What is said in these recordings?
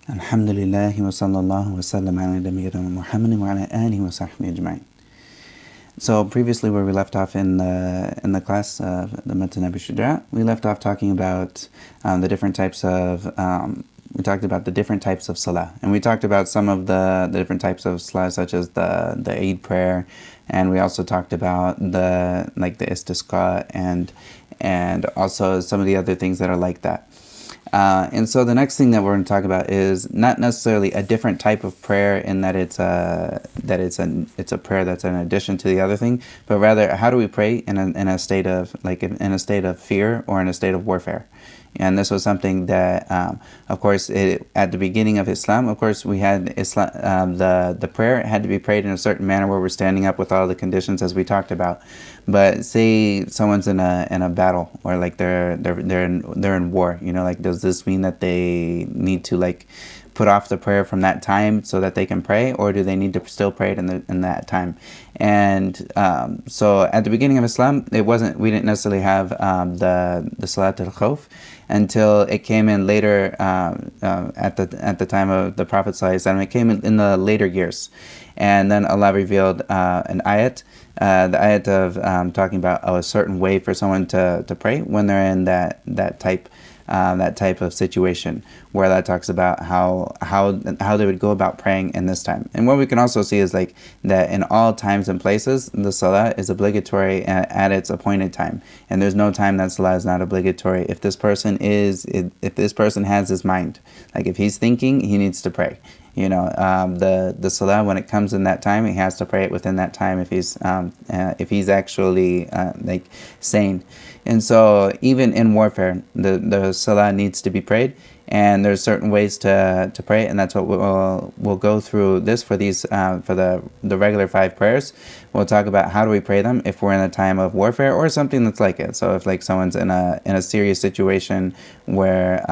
Alhamdulillahi wa sallallahu wa sallam ala nabiyyina Muhammadin wa ala alihi wa sahbihi ajma'in. So previously, where we left off in the class of the Mutn Abu Shujaa, we left off talking about the different types of we talked about the different types of salah, and we talked about some of the different types of salah, such as the Eid prayer, and we also talked about the istisqa and also some of the other things that are like that. And so the next thing that we're going to talk about is not necessarily a different type of prayer in that it's a prayer that's an addition to the other thing, but rather how do we pray in a state of fear or in a state of warfare. And this was something that, of course, at the beginning of Islam, of course, we had Islam. The prayer had to be prayed in a certain manner where we're standing up with all the conditions as we talked about. But say someone's in a battle, or like they're in war. Does this mean that they need to put off the prayer from that time so that they can pray, or do they need to still pray it in that time? And so at the beginning of Islam, we didn't necessarily have the Salat al-Khawf until it came in later at the time of the Prophet ﷺ. It came in the later years, and then Allah revealed an ayat, the ayat of talking about a certain way for someone to pray when they're in that type of situation, where that talks about how they would go about praying in this time. And what we can also see is that in all times and places, the salah is obligatory at its appointed time, and there's no time that salah is not obligatory. If this person has his mind, if he's thinking, he needs to pray. The salah, when it comes in that time, he has to pray it within that time if he's actually sane. And so even in warfare, the salah needs to be prayed, and there's certain ways to pray, and that's what we'll go through this for these for the regular 5 prayers. We'll talk about how do we pray them if we're in a time of warfare or something that's like it. So if someone's in a serious situation where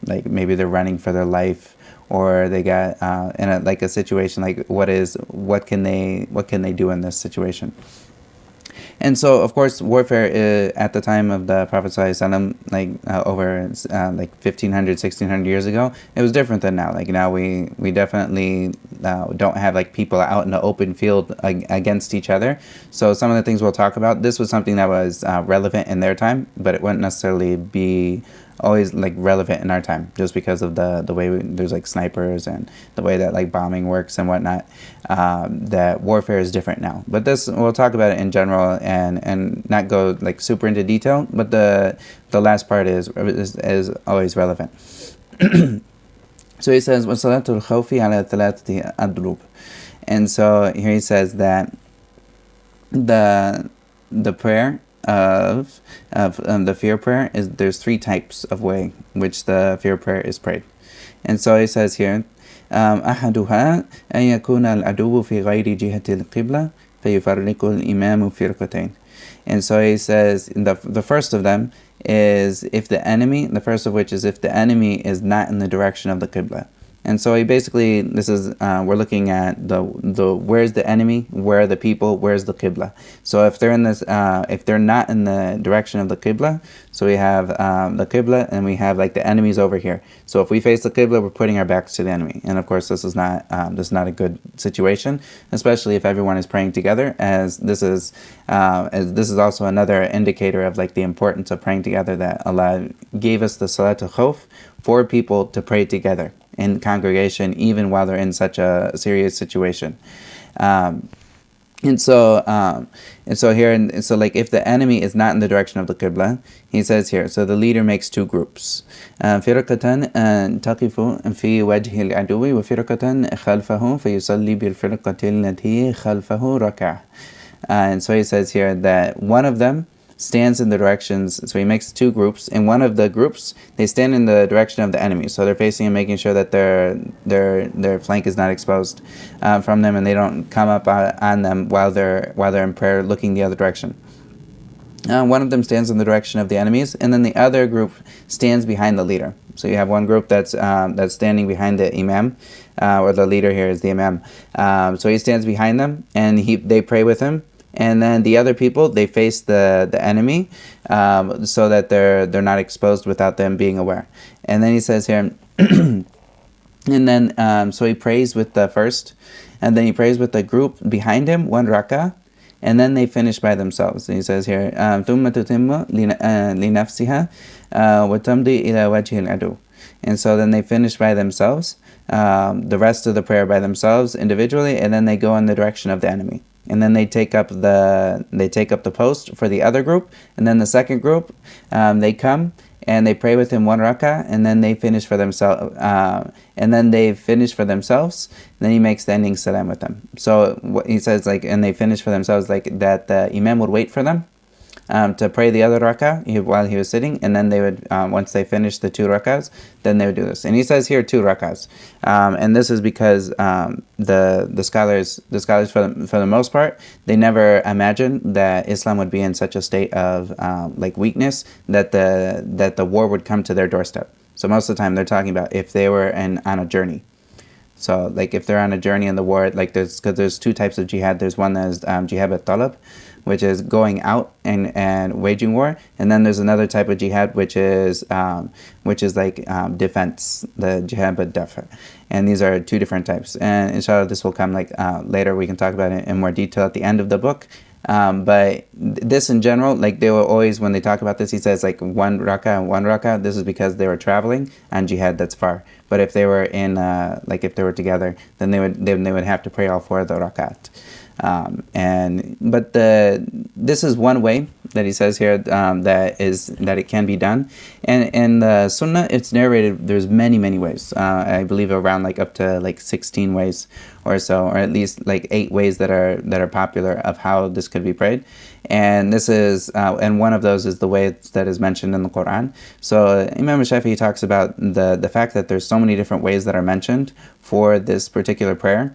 maybe they're running for their life, or they got in a situation what can they do in this situation. And so, of course, warfare at the time of the Prophet ﷺ, over 1,500, 1,600 years ago, it was different than now. Now we definitely don't have people out in the open field against each other. So some of the things we'll talk about, this was something that was relevant in their time, but it wouldn't necessarily be always relevant in our time, just because of the way there's snipers and the way that bombing works and whatnot. That warfare is different now, but this, we'll talk about it in general and not go super into detail, but the last part is always relevant. So he says wasalatul khawfi ala thalathati adrub, and so here he says that the prayer of the fear prayer there's 3 types of way which the fear prayer is prayed. And so he says here, أحدها أن يكون العدو في غير جهة القبلة فيفرق الإمام فرقتين. And so he says the first of them is the first of which is if the enemy is not in the direction of the Qibla. And so he basically, this is we're looking at the where's the enemy, where are the people, where's the Qibla. So if they're if they're not in the direction of the Qibla, so we have the Qibla and we have the enemies over here. So if we face the Qibla, we're putting our backs to the enemy, and of course this is not a good situation, especially if everyone is praying together, as this is also another indicator of the importance of praying together, that Allah gave us the Salatul Khawf for people to pray together in congregation, even while they're in such a serious situation. And so if the enemy is not in the direction of the Qibla, he says here, so the leader makes 2 groups. فرقة تقف في وجه العدو وفرقة خلفه فيصلي بالفرقة التي خلفه ركعة. And so he says here that one of them stands in the directions, so he makes 2 groups. In one of the groups, they stand in the direction of the enemy, so they're facing and making sure that their flank is not exposed from them, and they don't come up on them while they're in prayer looking the other direction. One of them stands in the direction of the enemies, and then the other group stands behind the leader. So you have one group that's standing behind the imam, or the leader here is the imam. So he stands behind them, and they pray with him. And then the other people, they face the enemy, so that they're not exposed without them being aware. And then he says here, And then, so he prays with the first, and then he prays with the group behind him, 1 rak'ah, and then they finish by themselves. And he says here, ثُمَّ تُتِمُّ لِنَفْسِهَا وَتَمْضِي إِلَى وَجْهِ الْعَدُوِّ. And so then they finish by themselves, the rest of the prayer by themselves individually, and then they go in the direction of the enemy. And then they take up the post for the other group, and then the second group, they come and they pray with him 1 rak'ah, and then they finish for themselves. And then he makes the ending salam with them. So what he says, like, and they finish for themselves, like that the imam would wait for them to pray the other rak'ah while he was sitting, and then they would, once they finished the 2 rak'ahs, then they would do this. And he says here 2 rak'ahs, and this is because the scholars for the most part, they never imagined that Islam would be in such a state of like weakness that the war would come to their doorstep. So most of the time they're talking about if they were on a journey. So like if they're on a journey in the war, like there's 2 types of jihad. There's one that is jihad al-talab, which is going out and waging war, and then there's another type of jihad which is like defense, the jihad al-dafa. And these are 2 different types. And inshallah, this will come like later. We can talk about it in more detail at the end of the book. But this in general, like they will always, when they talk about this, he says like 1 rak'ah and 1 rak'ah. This is because they were traveling on jihad that's far. But if they were like if they were together, then they would have to pray all 4 of the rak'at. But this is one way that he says here that it can be done, and in the Sunnah it's narrated there's many ways. I believe around like up to like 16 ways or so, or at least like 8 ways that are popular of how this could be prayed. And this is and one of those is the way that is mentioned in the Quran. So Imam Shafi'i talks about the fact that there's so many different ways that are mentioned for this particular prayer.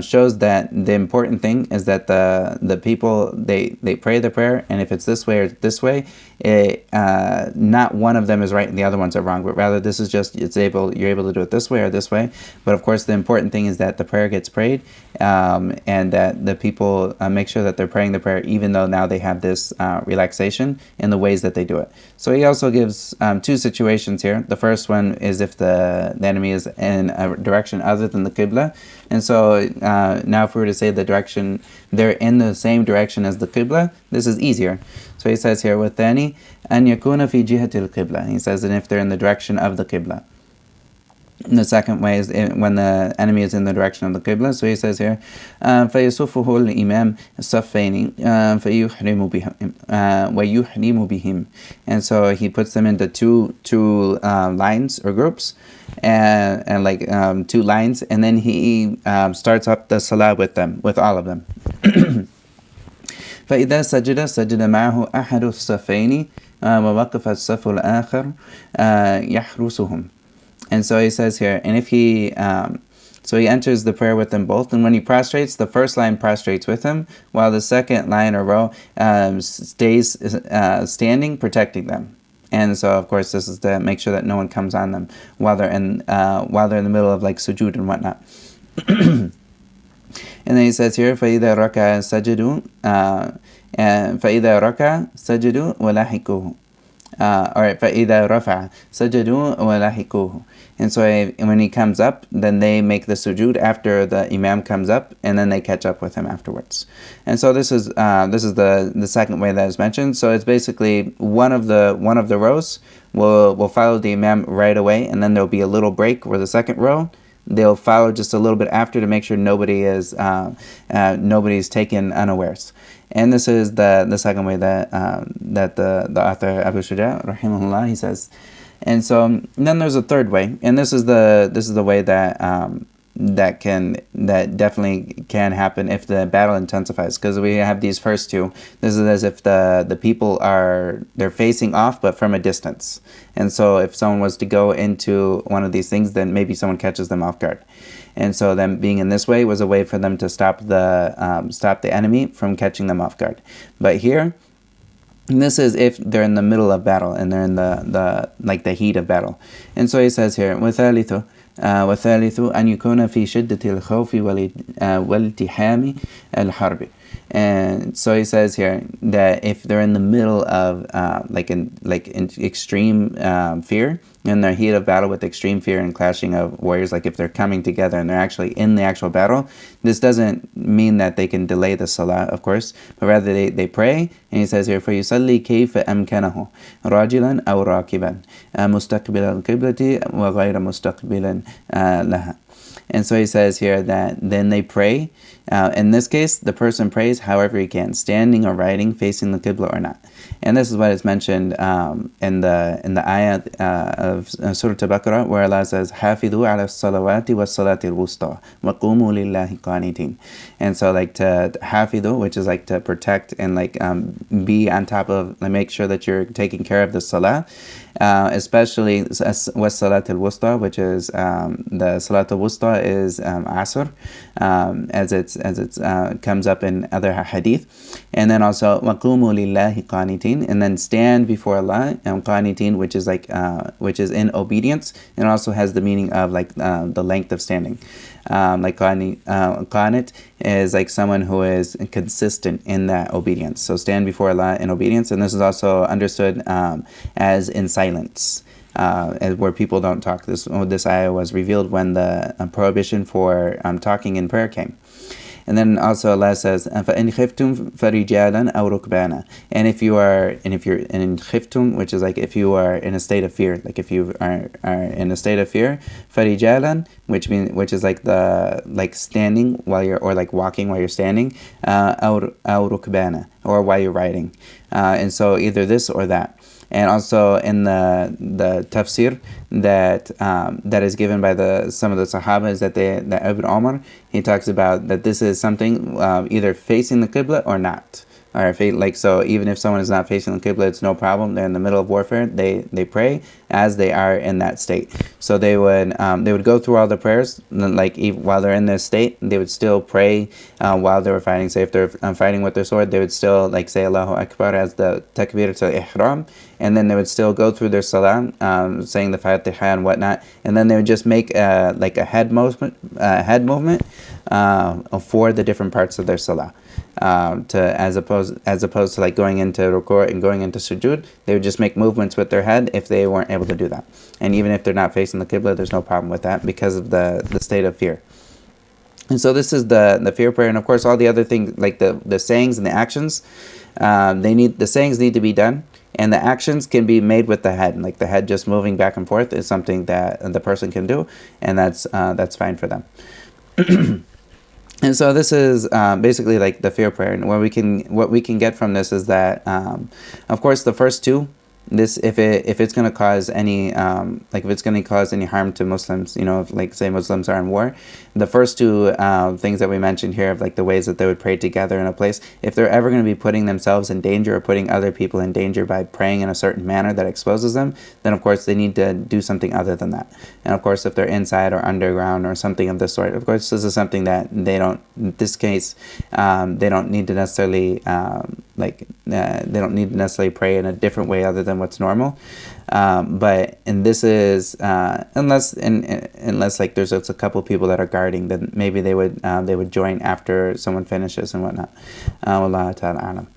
Shows that the important thing is that the people they pray the prayer, and if it's this way or this way, not one of them is right and the other ones are wrong, but rather this is just you're able to do it this way or this way. But of course the important thing is that the prayer gets prayed, and that the people make sure that they're praying the prayer even though now they have this relaxation in the ways that they do it. So he also gives 2 situations here. The first one is if the enemy is in a direction other than the Qibla. And so now if we were to say the direction, they're in the same direction as the Qibla, this is easier. So he says here, وَالثَّانِي أَنْ يَكُونَ فِي جِهَةِ الْقِبْلَةِ. He says, and if they're in the direction of the Qibla. And the second way is when the enemy is in the direction of the Qibla. So he says here, فَيَصُفُّهُ الْإِمَامِ الصَّفَّيْنِ وَيُحْرِمُ بِهِمْ. And so he puts them into two lines or groups, and like 2 lines, and then he starts up the salah with them, with all of them. فإذا سجد معه أحد الصفين ووقف الصف الآخر يحرسهم. And so he says here, and if he so he enters the prayer with them both, and when he prostrates, the first line prostrates with him, while the second line or row stays standing, protecting them. And so of course this is to make sure that no one comes on them while they're in the middle of like sujood and whatnot. And then he says here, فَإِذَا رَكَعَ سَجَدُوا وَلَحِقُوهُ. Alright, فَإِذَا رَفَعَ سَجَدُوا وَلَحِقُوهُ. And so when he comes up, then they make the sujood after the imam comes up, and then they catch up with him afterwards. And so this is the second way that is mentioned. So it's basically one of the rows will follow the imam right away, and then there'll be a little break where the second row they'll follow just a little bit after to make sure nobody's taken unawares. And this is the second way that the author Abu Shujaa rahimahullah, he says. And so then there's a third way, and this is the way that definitely can happen if the battle intensifies, because we have these first 2. This is as if the people they're facing off but from a distance, and so if someone was to go into one of these things, then maybe someone catches them off guard. And so them being in this way was a way for them to stop the enemy from catching them off guard. But here, this is if they're in the middle of battle and they're in the heat of battle. And so he says here, وَثَالِثُ أَنْ يُكُونَ فِي شِدَّةِ الْخَوْفِ وَالْتِحَامِ الْحَرْبِ. And so he says here that if they're in the middle of in extreme fear, in their heat of battle with extreme fear and clashing of warriors, like if they're coming together and they're actually in the actual battle, this doesn't mean that they can delay the salah, of course, but rather they pray. And he says here, فَيُصَلِّي كَيْفَ أَمْكَنَهُ رَاجِلًا أَوْ رَاكِبًا مُسْتَقْبِلَ الْقِبْلَةِ وَغَيْرَ مُسْتَقْبِلًا لَهَا. And so he says here that then they pray. In this case, the person prays however he can, standing or riding, facing the Qibla or not. And this is what is mentioned in the ayah of Surah Al-Baqarah, where Allah says, حَافِظُوا عَلَى الصَّلَوَاتِ وَالصَّلَاةِ الْوُسْطَى وَقُومُوا لِلَّهِ قَانِتِينَ. And so like to hafidu, which is like to protect and like be on top of, like, make sure that you're taking care of the salah, especially was-salat al-wusta, which is the salat al-wusta is asr, as it comes up in other hadith. And then also waqumu lillahi qanitin, and then stand before Allah, qanitin, which is in obedience, and also has the meaning of like the length of standing. Like qanit is like someone who is consistent in that obedience. So stand before Allah in obedience, and this is also understood as in silence, where people don't talk. This ayah was revealed when the prohibition for talking in prayer came. And then also Allah says, فَإِنْ خِفْتُمْ فَرِجَالًا أَوْ رُكْبَانًا. And if you're in khiftum, which is like if you are in a state of fear, like if you are in a state of fear, فَرِجَالًا, which is like standing while you're, or like walking while you're standing, أَوْ رُكْبَانًا, or while you're riding. And so either this or that. And also in the tafsir that is given by some of the Sahabas that Ibn Umar, he talks about that this is something either facing the Qibla or not. Or so even if someone is not facing the Qibla, it's no problem. They're in the middle of warfare. They pray as they are in that state. So they would go through all the prayers, like while they're in this state, they would still pray while they were fighting. Say if they're fighting with their sword, they would still like say Allahu Akbar as the takbir to ihram, and then they would still go through their salah, saying the Fatiha and whatnot, and then they would just make like a head movement for the different parts of their salah. As opposed to like going into ruku' and going into sujood, they would just make movements with their head if they weren't able to do that. And even if they're not facing the Qibla, there's no problem with that because of the state of fear. And so this is the fear prayer. And of course all the other things, like the sayings and the actions, the sayings need to be done, and the actions can be made with the head. Like the head just moving back and forth is something that the person can do, and that's fine for them. And so this is basically like the fear prayer. And what we can get from this is that, of course, the first two, this if it's going to cause any if it's going to cause any harm to Muslims, if like say Muslims are in war, the first two things that we mentioned here of like the ways that they would pray together in a place, if they're ever going to be putting themselves in danger or putting other people in danger by praying in a certain manner that exposes them, then of course they need to do something other than that. And of course if they're inside or underground or something of this sort, of course this is something that they don't, in this case, they don't need to necessarily pray in a different way other than what's normal, and this is unless like there's a couple people that are guarding, then maybe they would join after someone finishes and whatnot. Wallahu ta'ala a'lam.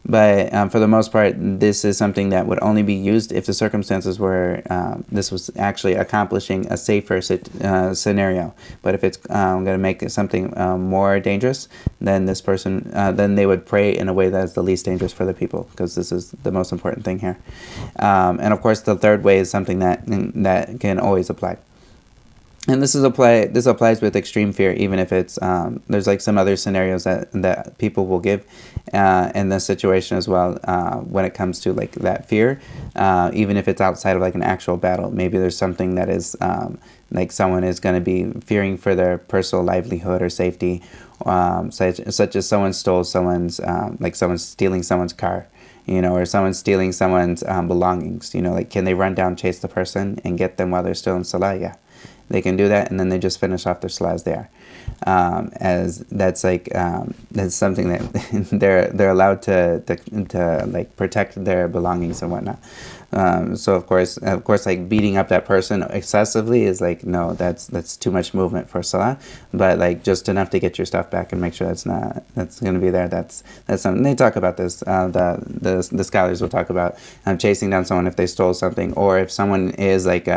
But for the most part, this is something that would only be used if the circumstances were this was actually accomplishing a safer scenario. But if it's going to make something more dangerous, then then they would pray in a way that is the least dangerous for the people, because this is the most important thing here. And of course, the third way is something that can always apply. And this applies with extreme fear, even if it's there's like some other scenarios that people will give in this situation as well, when it comes to like that fear, even if it's outside of like an actual battle. Maybe there's something that is like someone is going to be fearing for their personal livelihood or safety, such as someone stole someone's someone's stealing someone's car, or someone's stealing someone's belongings. Like, can they run down, chase the person, and get them while they're still in salah? Yeah. They can do that, and then they just finish off their salah as they are. As that's something that they're allowed to like protect their belongings and whatnot. So of course, like beating up that person excessively is like, no, that's too much movement for salah. But like just enough to get your stuff back and make sure that's going to be there. That's something they talk about this. The scholars will talk about chasing down someone if they stole something, or if someone is like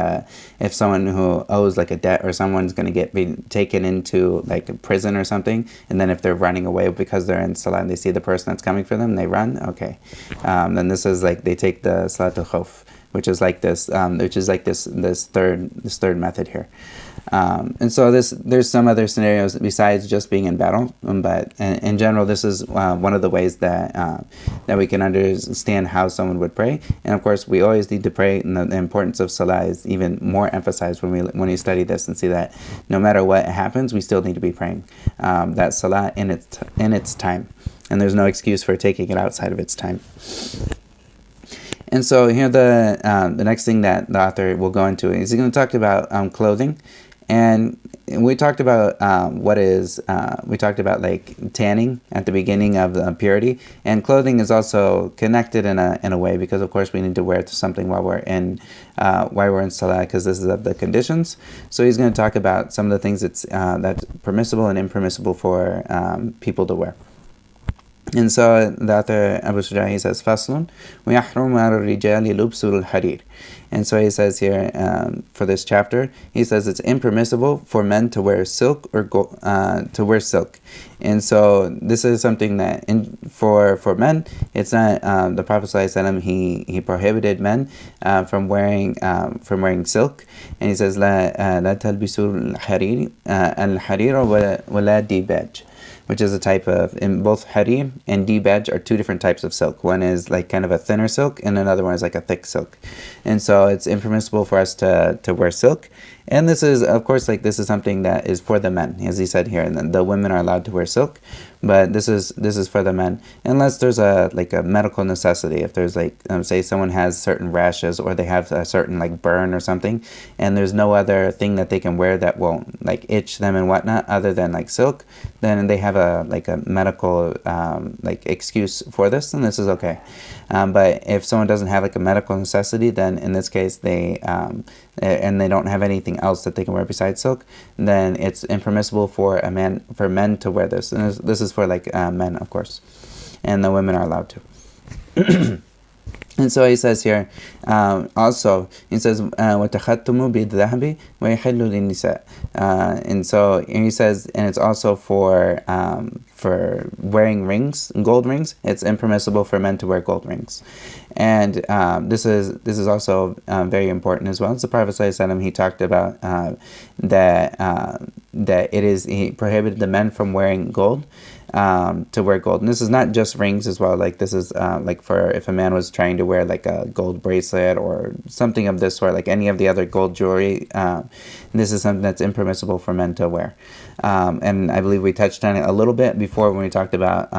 if someone who owes like a debt, or someone's going to be taken into like a prison or something, and then if they're running away because they're in salah and they see the person that's coming for them, they run. Okay, then this is like they take the salatul khawf, which is like this third method here. And so there's some other scenarios besides just being in battle, but in general, this is one of the ways that we can understand how someone would pray. And of course, we always need to pray, and the importance of salah is even more emphasized when we study this and see that no matter what happens, we still need to be praying that salah in its time, and there's no excuse for taking it outside of its time. And so here the next thing that the author will go into is he's going to talk about clothing, and we talked about we talked about like tanning at the beginning of the purity, and clothing is also connected in a way, because of course we need to wear something while we're in salah, because this is of the conditions. So he's going to talk about some of the things that's permissible and impermissible for people to wear. And so the author Abu Shujaa, he says, فَصْلٌ وَيَحْرُمُ عَلَى الرِّجَالِ لُبْسُ الْحَرِيرِ. And so he says here, for this chapter, he says it's impermissible for men to wear silk or to wear silk. And so this is something that for men, it's not, the Prophet ﷺ, he prohibited men from wearing silk. And he says, لا تلبسوا الحرير ولا ديباج, which is a type of, in both harir and dibaj are two different types of silk. One is like kind of a thinner silk, and another one is like a thick silk. And so it's impermissible for us to wear silk. And this is, of course, like this is something that is for the men, as he said here, and the women are allowed to wear silk, but this is for the men, unless there's a medical necessity. If there's like, say someone has certain rashes, or they have a certain like burn or something, and there's no other thing that they can wear that won't like itch them and whatnot other than like silk, then they have a medical excuse for this, and this is okay. But if someone doesn't have like a medical necessity, then in this case and they don't have anything else that they can wear besides silk, then it's impermissible for men to wear this. And this is for like men, of course, and the women are allowed to. And so he says here, also, he says, وَتَخَتُّمُ بِالذَّهَبِ وَيَحِلُّ لِلنِّسَاءِ. And so he says, and it's also for wearing rings, gold rings. It's impermissible for men to wear gold rings. And this is also very important as well. As the Prophet ﷺ, he talked about that he prohibited the men from wearing gold, to wear gold. And this is not just rings as well. Like this is like for if a man was trying to wear like a gold bracelet or something of this sort, like any of the other gold jewelry, this is something that's impermissible for men to wear. And I believe we touched on it a little bit before when we talked about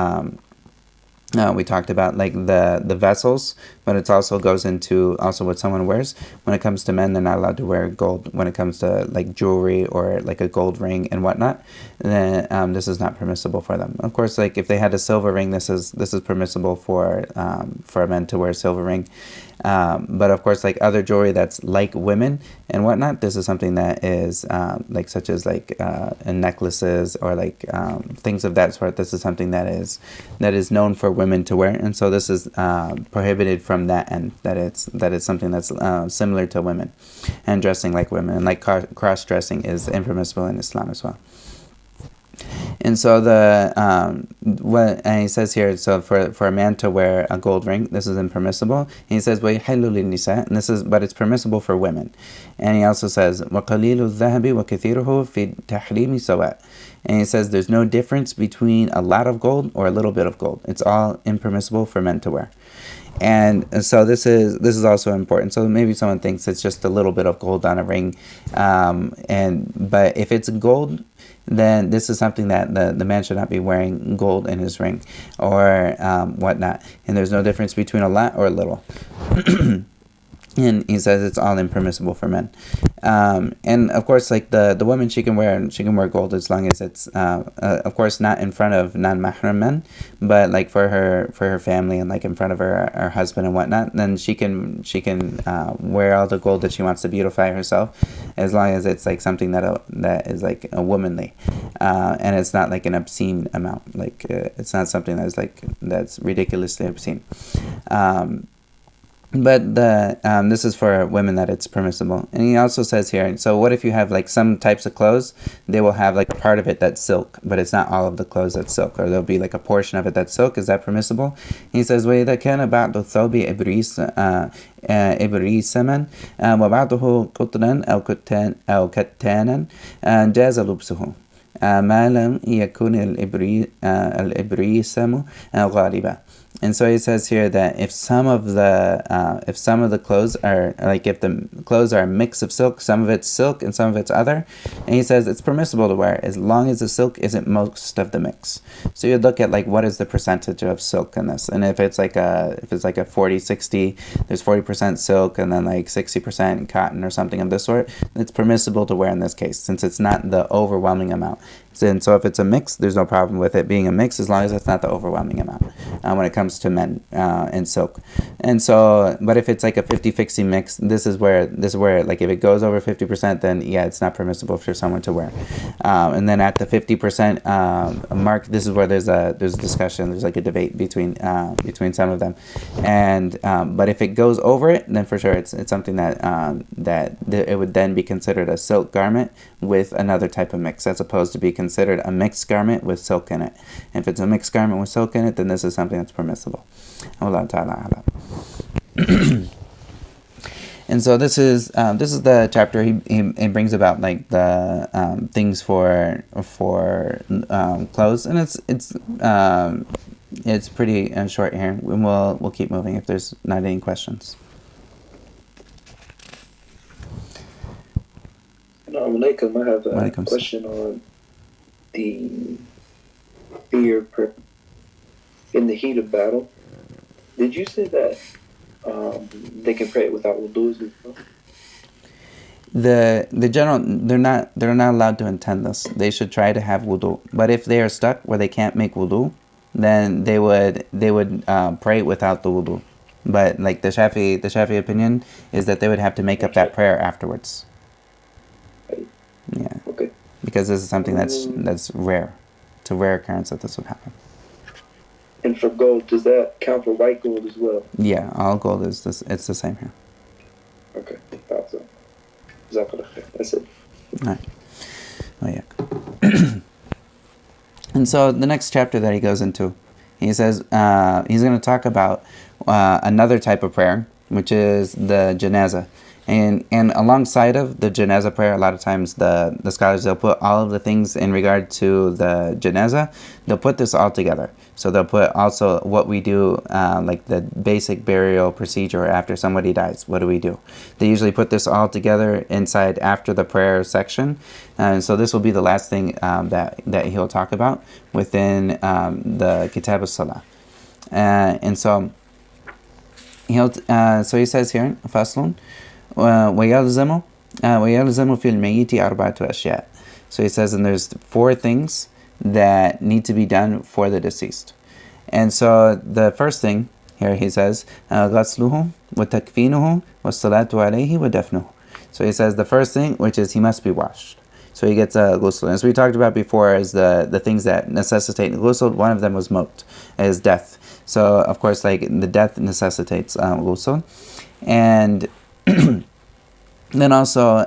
like the vessels, but it also goes into also what someone wears. When it comes to men, they're not allowed to wear gold. When it comes to like jewelry or like a gold ring and whatnot, then this is not permissible for them. Of course, like if they had a silver ring, this is permissible for men to wear a silver ring. But of course, like other jewelry that's like women and whatnot, this is something that is like such as like necklaces or like things of that sort. This is something that is known for women to wear, and so this is prohibited from that end. That it's something that's similar to women, and dressing like women, and like cross dressing is impermissible in Islam as well. And so and he says here, so for a man to wear a gold ring, this is impermissible. And he says وَيَحِلُّ لِلنِّسَاءِ, and but it's permissible for women. And he also says وَقَلِيلُ الذَّهَبِ وَكَثِيرُهُ فِي التَّحْرِيمِ سَوَاء. And he says there's no difference between a lot of gold or a little bit of gold. It's all impermissible for men to wear. And so this is also important. So maybe someone thinks it's just a little bit of gold on a ring, but if it's gold, then this is something that the man should not be wearing gold in his ring or whatnot. And there's no difference between a lot or a little. And he says it's all impermissible for men. And of course, like the woman, she can wear gold as long as it's of course not in front of non-mahram men, but like for her family and like in front of her husband and whatnot. Then she can wear all the gold that she wants to beautify herself, as long as it's like something that is like a womanly, and it's not like an obscene amount. Like it's not something that's ridiculously obscene. But this is for women that it's permissible. And he also says here, so what if you have like some types of clothes, they will have like a part of it that's silk, but it's not all of the clothes that's silk, or there'll be like a portion of it that's silk. Is that permissible? He says, وَإِذَا كَانَ بَعْضُ الثَّوْبِ إبريسما وبعضه قطرا أو كتانا جاز لبسه ما لم يكن الإبريسم غالبا. And so he says here that if some of the clothes are like, if the clothes are a mix of silk, some of it's silk and some of it's other, and he says it's permissible to wear as long as the silk isn't most of the mix. So you'd look at like what is the percentage of silk in this, and if it's like a 40-60, there's 40% silk and then like 60% cotton or something of this sort, it's permissible to wear in this case, since it's not the overwhelming amount. And so if it's a mix, there's no problem with it being a mix as long as it's not the overwhelming amount when it comes to men and silk. And so, but if it's like a 50-50 mix, this is where like if it goes over 50%, then yeah, it's not permissible for someone to wear. And then at the 50% mark, this is where there's a discussion. There's like a debate between some of them. And but if it goes over it, then for sure it's something that it would then be considered a silk garment with another type of mix, as opposed to be considered a mixed garment with silk in it. And if it's a mixed garment with silk in it, then this is something that's permissible. Allah Ta'ala. And so this is the chapter he brings about like the things for clothes, and it's pretty short here. We'll keep moving if there's not any questions. Alaikum, I have a question on the fear in the heat of battle. Did you say that they can pray without wudu as well? The general, they're not allowed to intend this. They should try to have wudu. But if they are stuck where they can't make wudu, then they would pray without the wudu. But like the Shafi'i opinion is that they would have to make up that prayer afterwards. Yeah. Okay. Because this is something that's rare. It's a rare occurrence that this would happen. And for gold, does that count for white gold as well? Yeah, all gold is this. It's the same here. Okay. Thought so. That's it. All right. Oh yeah. And so the next chapter that he goes into, he says he's going to talk about another type of prayer, which is the Janazah. And alongside of the Janazah prayer, a lot of times the scholars, they'll put all of the things in regard to the Janazah, they'll put this all together. So they'll put also what we do, like the basic burial procedure after somebody dies. What do we do? They usually put this all together inside after the prayer section. And so this will be the last thing that he'll talk about within the Kitab al-Salah. And so so he says here, Faslun, ويلزم في الميت أربعة أشياء. So he says, and there's 4 things that need to be done for the deceased. And so the first thing here he says, غسله وتكفينه والصلاة عليه ودفنه. So he says the first thing, which is he must be washed. So he gets a ghusl. As we talked about before, is the things that necessitate ghusl. One of them was mot, is death. So of course, like the death necessitates ghusl. And then also,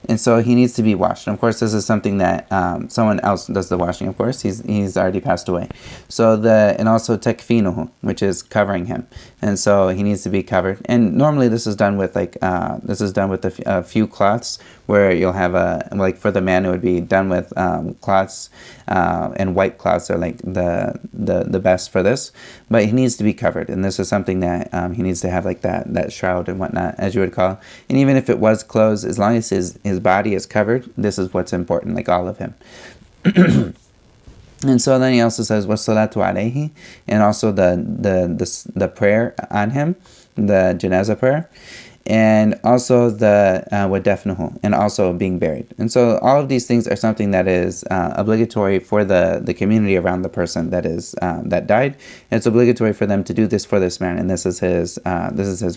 and so he needs to be washed. And of course, this is something that someone else does the washing. Of course, he's already passed away. So and also takfinuhu, which is covering him, and so he needs to be covered. And normally this is done with a few cloths, where you'll have like for the man it would be done with cloths, and white cloths are like the best for this. But he needs to be covered, and this is something that he needs to have like that shroud and whatnot, as you would call. And even if it was clothes, as long as his body is covered, this is what's important, like all of him. And so then he also says wassalatu alayhi, and also the prayer on him, the janazah prayer. and also the wadafnuhu, and also being buried. And so all of these things are something that is obligatory for the community around the person that is that died. And it's obligatory for them to do this for this man, and this is his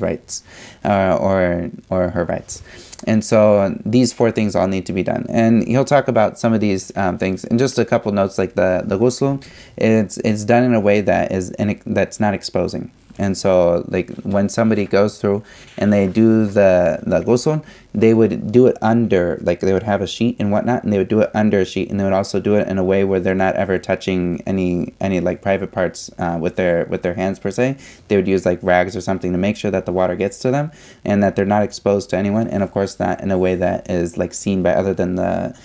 rights, or her rights. And so these four things all need to be done. And he'll talk about some of these things. And just a couple notes, like the ghusl, it's done in a way that's not exposing. And so, like, when somebody goes through and they do the ghusl, they would do it under, like, they would have a sheet and whatnot, and they would do it under a sheet, and they would also do it in a way where they're not ever touching any like private parts with their hands per se. They would use like rags or something to make sure that the water gets to them and that they're not exposed to anyone, and of course not in a way that is like seen by other than the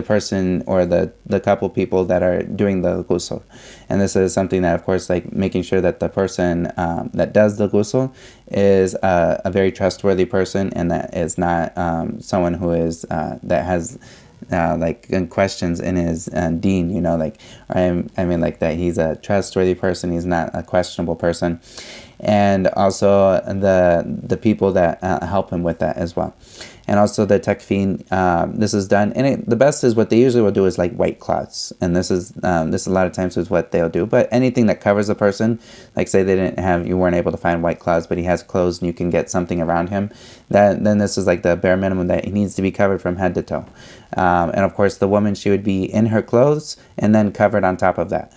person or the couple people that are doing the ghusl. And this is something that, of course, like making sure that the person that does the ghusl is a very trustworthy person, and that is not someone who is that has like questions in his deen, you know, like I mean like that he's a trustworthy person, he's not a questionable person, and also the people that help him with that as well. And also the takfeen, this is done, and the best is what they usually will do is like white cloths, and this is a lot of times is what they'll do. But anything that covers a person, like say you weren't able to find white cloths, but he has clothes and you can get something around him, then this is like the bare minimum that he needs to be covered from head to toe. And of course the woman, she would be in her clothes and then covered on top of that.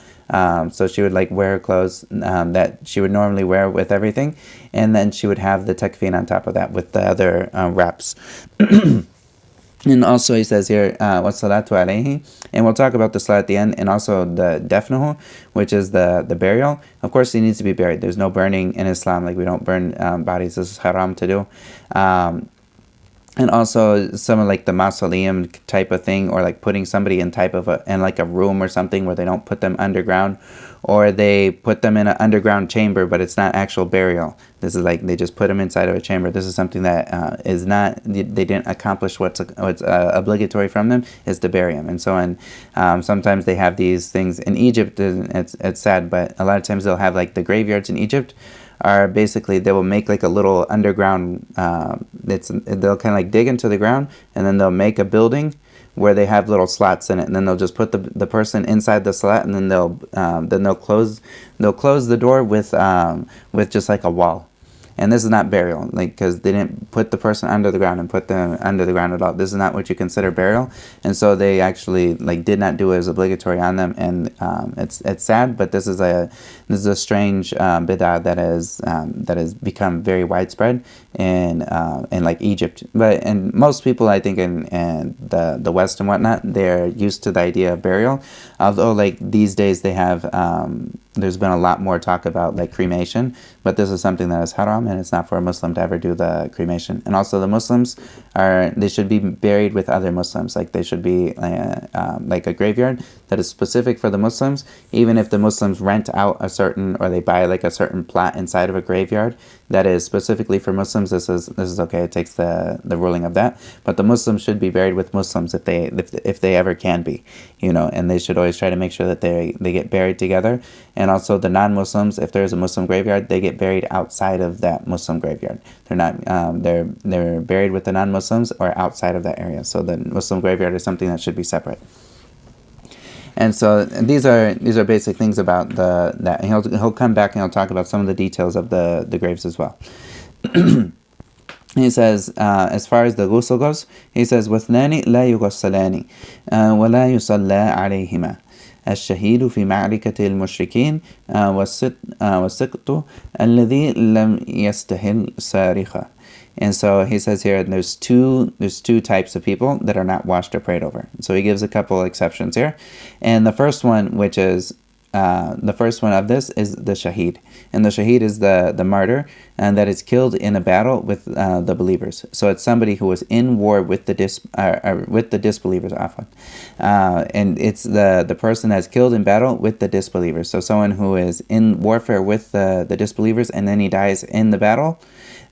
So she would like wear clothes that she would normally wear with everything, and then she would have the takfeen on top of that with the other wraps. And also he says here, wassalatu alayhi, and we'll talk about the salat at the end, and also the defnuhu, which is the burial. Of course he needs to be buried. There's no burning in Islam, like we don't burn bodies. This is haram to do. And also some of like the mausoleum type of thing, or like putting somebody in like a room or something where they don't put them underground, or they put them in an underground chamber, but it's not actual burial. This is like they just put them inside of a chamber. This is something that is not, they didn't accomplish what's obligatory from them, is to bury them. And so sometimes they have these things in Egypt, and it's sad, but a lot of times they'll have like the graveyards in Egypt are basically, they will make like a little underground, they'll kind of like dig into the ground, and then they'll make a building where they have little slots in it, and then they'll just put the person inside the slot, and then they'll close the door with just like a wall. And this is not burial, like, because they didn't put the person under the ground and put them under the ground at all. This is not what you consider burial, and so they actually like did not do it as obligatory on them. And it's sad, but this is a strange bid'ah that has become very widespread in like Egypt. But and most people, I think, in the West and whatnot, they're used to the idea of burial. Although like these days they have there's been a lot more talk about like cremation, but this is something that is haram, and it's not for a Muslim to ever do the cremation. And also the Muslims they should be buried with other Muslims. Like they should be like a graveyard that is specific for the Muslims. Even if the Muslims rent out or they buy like a certain plot inside of a graveyard that is specifically for Muslims, this is okay. It takes the ruling of that. But the Muslims should be buried with Muslims if they ever can be, you know, and they should always try to make sure that they get buried together. And also the non-Muslims, if there's a Muslim graveyard, they get buried outside of that Muslim graveyard. They're not they're buried with the non-Muslims or outside of that area. So the Muslim graveyard is something that should be separate. And so these are basic things about that. And he'll come back and he'll talk about some of the details of the graves as well. He says, as far as the ghusl goes, he says, وَاثْنَانِ لَا يُغَسَّلَانِ وَلَا يُصَلَّى عَلَيْهِمَا الشهيد في معركة المشركين والسقط الذي لم يستهل صارخا. And so he says here, there's two types of people that are not washed or prayed over. So he gives a couple exceptions here. And the first one, which is the first one of this, is the shaheed. And the shaheed is the martyr, and that is killed in a battle with the believers. So it's somebody who was in war with the disbelievers often. And it's the person that's killed in battle with the disbelievers. So someone who is in warfare with the disbelievers, and then he dies in the battle.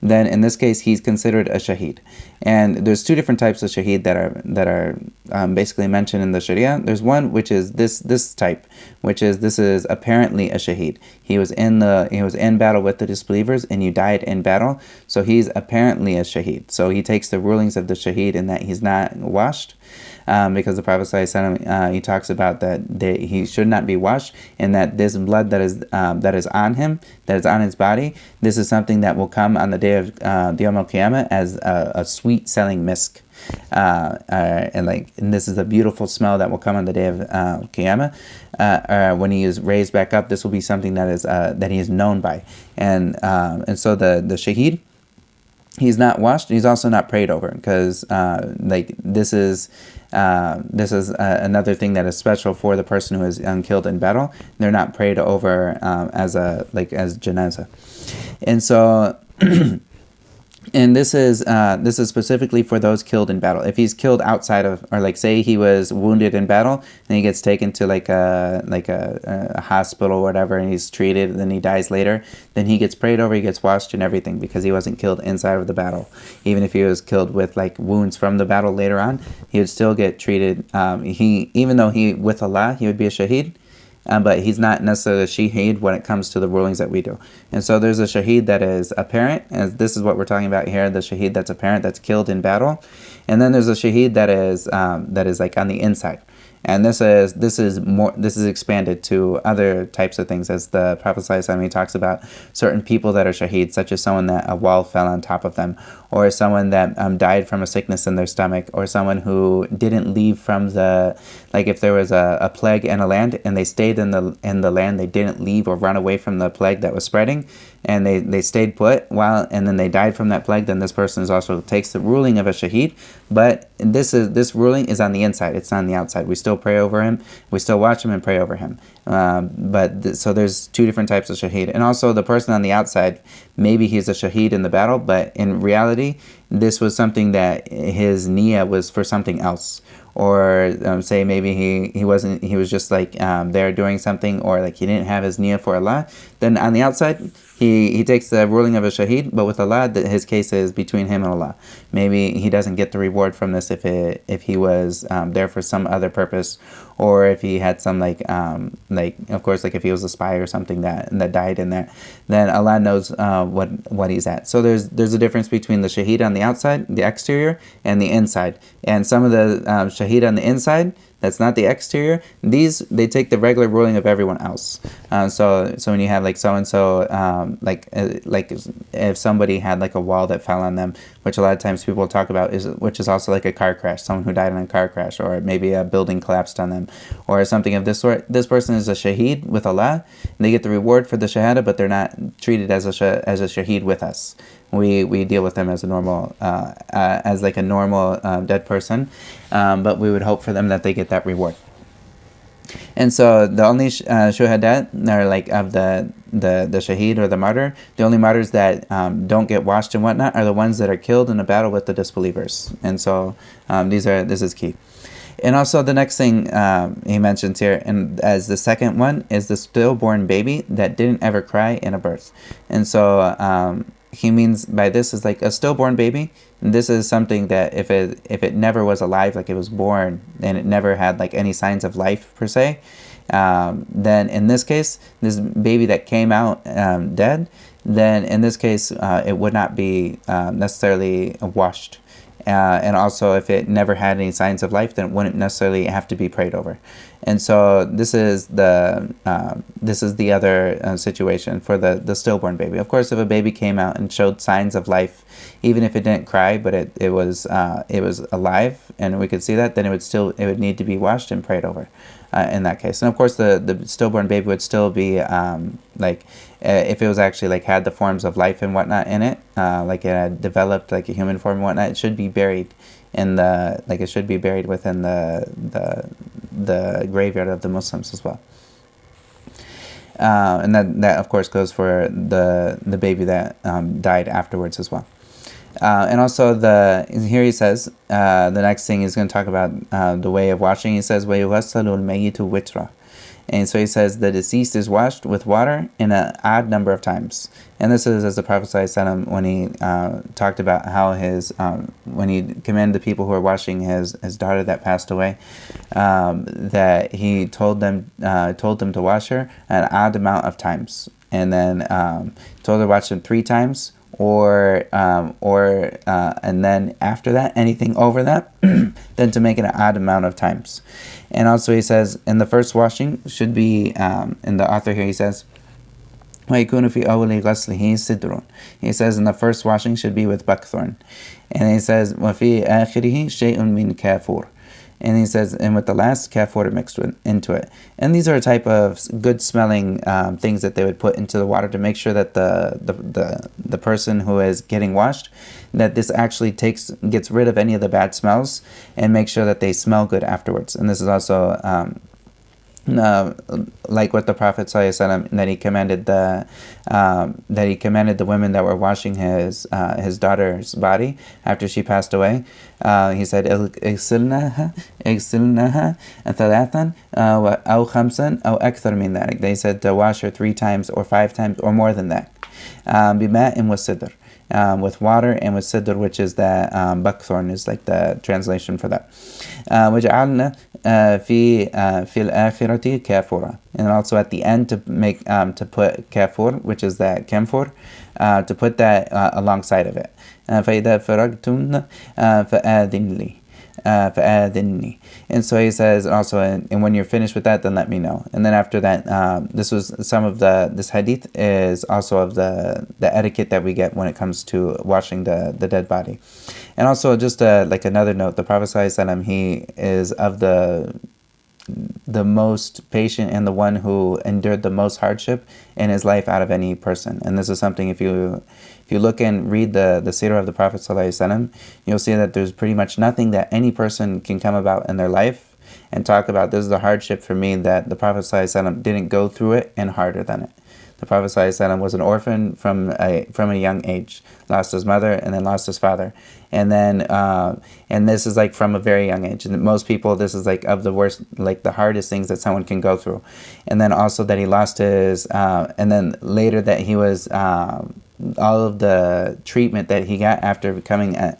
then in this case he's considered a shaheed. And there's two different types of shaheed that are basically mentioned in the Sharia. There's one which is this type, which is this is apparently a shaheed. He was in battle with the disbelievers, and you died in battle, so he's apparently a shaheed. So he takes the rulings of the shaheed in that he's not washed, because the Prophet ﷺ, he talks about that he should not be washed, and that this blood that is on him, that is on his body, this is something that will come on the day of the Yawm al-Qiyamah as a sweet smelling misk. And this is a beautiful smell that will come on the day of Qiyamah. When he is raised back up, this will be something that he is known by. And so the shaheed, he's not washed. He's also not prayed over, because this is another thing that is special for the person who is killed in battle. They're not prayed over as janazah, and so. And this is specifically for those killed in battle. If he's killed outside of, or say he was wounded in battle, and he gets taken to a hospital or whatever, and he's treated, and then he dies later, then he gets prayed over, he gets washed and everything, because he wasn't killed inside of the battle. Even if he was killed with wounds from the battle later on, he would still get treated. Even though with Allah he would be a shaheed. But he's not necessarily a shaheed when it comes to the rulings that we do. And so there's a shaheed that is apparent, and this is what we're talking about here, the shaheed that's apparent, that's killed in battle. And then there's a shaheed that is on the inside. And this is expanded to other types of things, as the Prophet ﷺ talks about certain people that are shaheed, such as someone that a wall fell on top of them, or someone that died from a sickness in their stomach, or someone who didn't leave from if there was a plague in a land and they stayed in the land, they didn't leave or run away from the plague that was spreading, and they stayed put and then they died from that plague, then this person also takes the ruling of a shaheed. But this ruling is on the inside, it's not on the outside. We still pray over him, we still watch him and pray over him. So there's two different types of shaheed. And also the person on the outside, maybe he's a shaheed in the battle, but in reality this was something that his niyyah was for something else. Or say maybe he was just there doing something, or he didn't have his niyyah for Allah. Then on the outside he takes the ruling of a shaheed, but with Allah his case is between him and Allah. Maybe he doesn't get the reward from this if he was there for some other purpose, or if he had some of course if he was a spy or something that died in there, then Allah knows what he's at. So there's a difference between the shaheed on the outside, the exterior, and the inside. And some of the shaheed on the inside, that's not the exterior, they take the regular ruling of everyone else. So when you have so and so, if somebody had a wall that fell on them, which a lot of times people talk about, which is also a car crash, someone who died in a car crash, or maybe a building collapsed on them, or something of this sort. This person is a shaheed with Allah, and they get the reward for the shahada, but they're not treated as a shaheed with us. We deal with them as a normal dead person, but we would hope for them that they get that reward. And so the only shuhada are of the shaheed or the martyr, the only martyrs that don't get washed and whatnot are the ones that are killed in a battle with the disbelievers. And so this is key. And also the next thing he mentions here, and as the second one, is the stillborn baby that didn't ever cry in a birth. And so he means by this is a stillborn baby. And this is something that if it never was alive, it was born and it never had any signs of life per se, then in this case, this baby that came out dead, then in this case it would not be necessarily washed. And also, if it never had any signs of life, then it wouldn't necessarily have to be prayed over. And so this is the other situation for the stillborn baby. Of course, if a baby came out and showed signs of life, even if it didn't cry, but it was alive, and we could see that, then it would need to be washed and prayed over. In that case. And of course the stillborn baby would still be if it was actually had the forms of life and whatnot in it, it had developed a human form and whatnot, it should be buried in it should be buried within the graveyard of the Muslims as well. And that of course goes for the baby that died afterwards as well. And also here he says, the next thing he's going to talk about the way of washing. He says, وَيُغَسَّلُ الْمَيِّتُ وِتْرًا. And so he says the deceased is washed with water in an odd number of times. And this is as the Prophet ﷺ when he talked about how when he commanded the people who were washing his daughter that passed away, that he told them to wash her an odd amount of times, and then told her to wash them 3 times, or and then after that, anything over that, then to make it an odd amount of times. And also he says in the first washing should be, in the author here he says, وَيَكُونُ فِي أَوْلِ غَسْلِهِ سِدْرٌ. He says in the first washing should be with buckthorn. And he says وَفِي آخِرِهِ شَيْءٌ مِّن كَافُورٍ. And he says, and with the last, kaffir mixed into it. And these are a type of good smelling things that they would put into the water to make sure that the person who is getting washed, that this actually gets rid of any of the bad smells and make sure that they smell good afterwards. And this is also like what the Prophet ﷺ, that he commanded the women that were washing his daughter's body after she passed away. He said, اغسلنها ثلاثا أو خمسا أو أكثر من ذلك. They said to wash her 3 times or 5 times or more than that. بماء وسدر. With water and with sidr, which is the buckthorn, is like the translation for that. وَجَعَلْنَا في الآخرة كافورا. And also at the end to put kafur, which is that camphor, to put that alongside of it. فَإِذَا فَرَغْتُمْ فَآذِنِّي. And so he says also, and when you're finished with that, then let me know. And then after that, this hadith is also of the etiquette that we get when it comes to washing the dead body. And also just like another note, the Prophet ﷺ, he is of the most patient and the one who endured the most hardship in his life out of any person. And this is something, if you look and read the seerah of the Prophet ﷺ, you'll see that there's pretty much nothing that any person can come about in their life and talk about, this is the hardship for me, that the Prophet ﷺ didn't go through it and harder than it. The Prophet ﷺ was an orphan from a young age, lost his mother and then lost his father. And then, and this is like from a very young age. And most people, this is like of the worst, like the hardest things that someone can go through. And then also that he lost his, and then later that he was, all of the treatment that he got after becoming a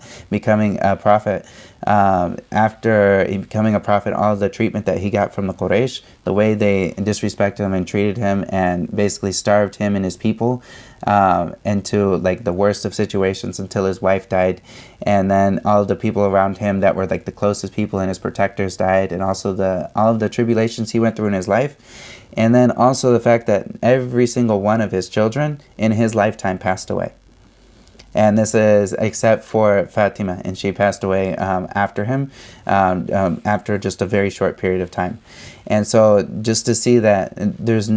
prophet, after becoming a prophet, all of the treatment that he got from the Quraysh, the way they disrespected him and treated him and basically starved him and his people into like the worst of situations until his wife died, and then all of the people around him that were like the closest people and his protectors died, and also all of the tribulations he went through in his life. And then also the fact that every single one of his children in his lifetime passed away. And this is except for Fatima, and she passed away after him, after just a very short period of time. And so just to see that there's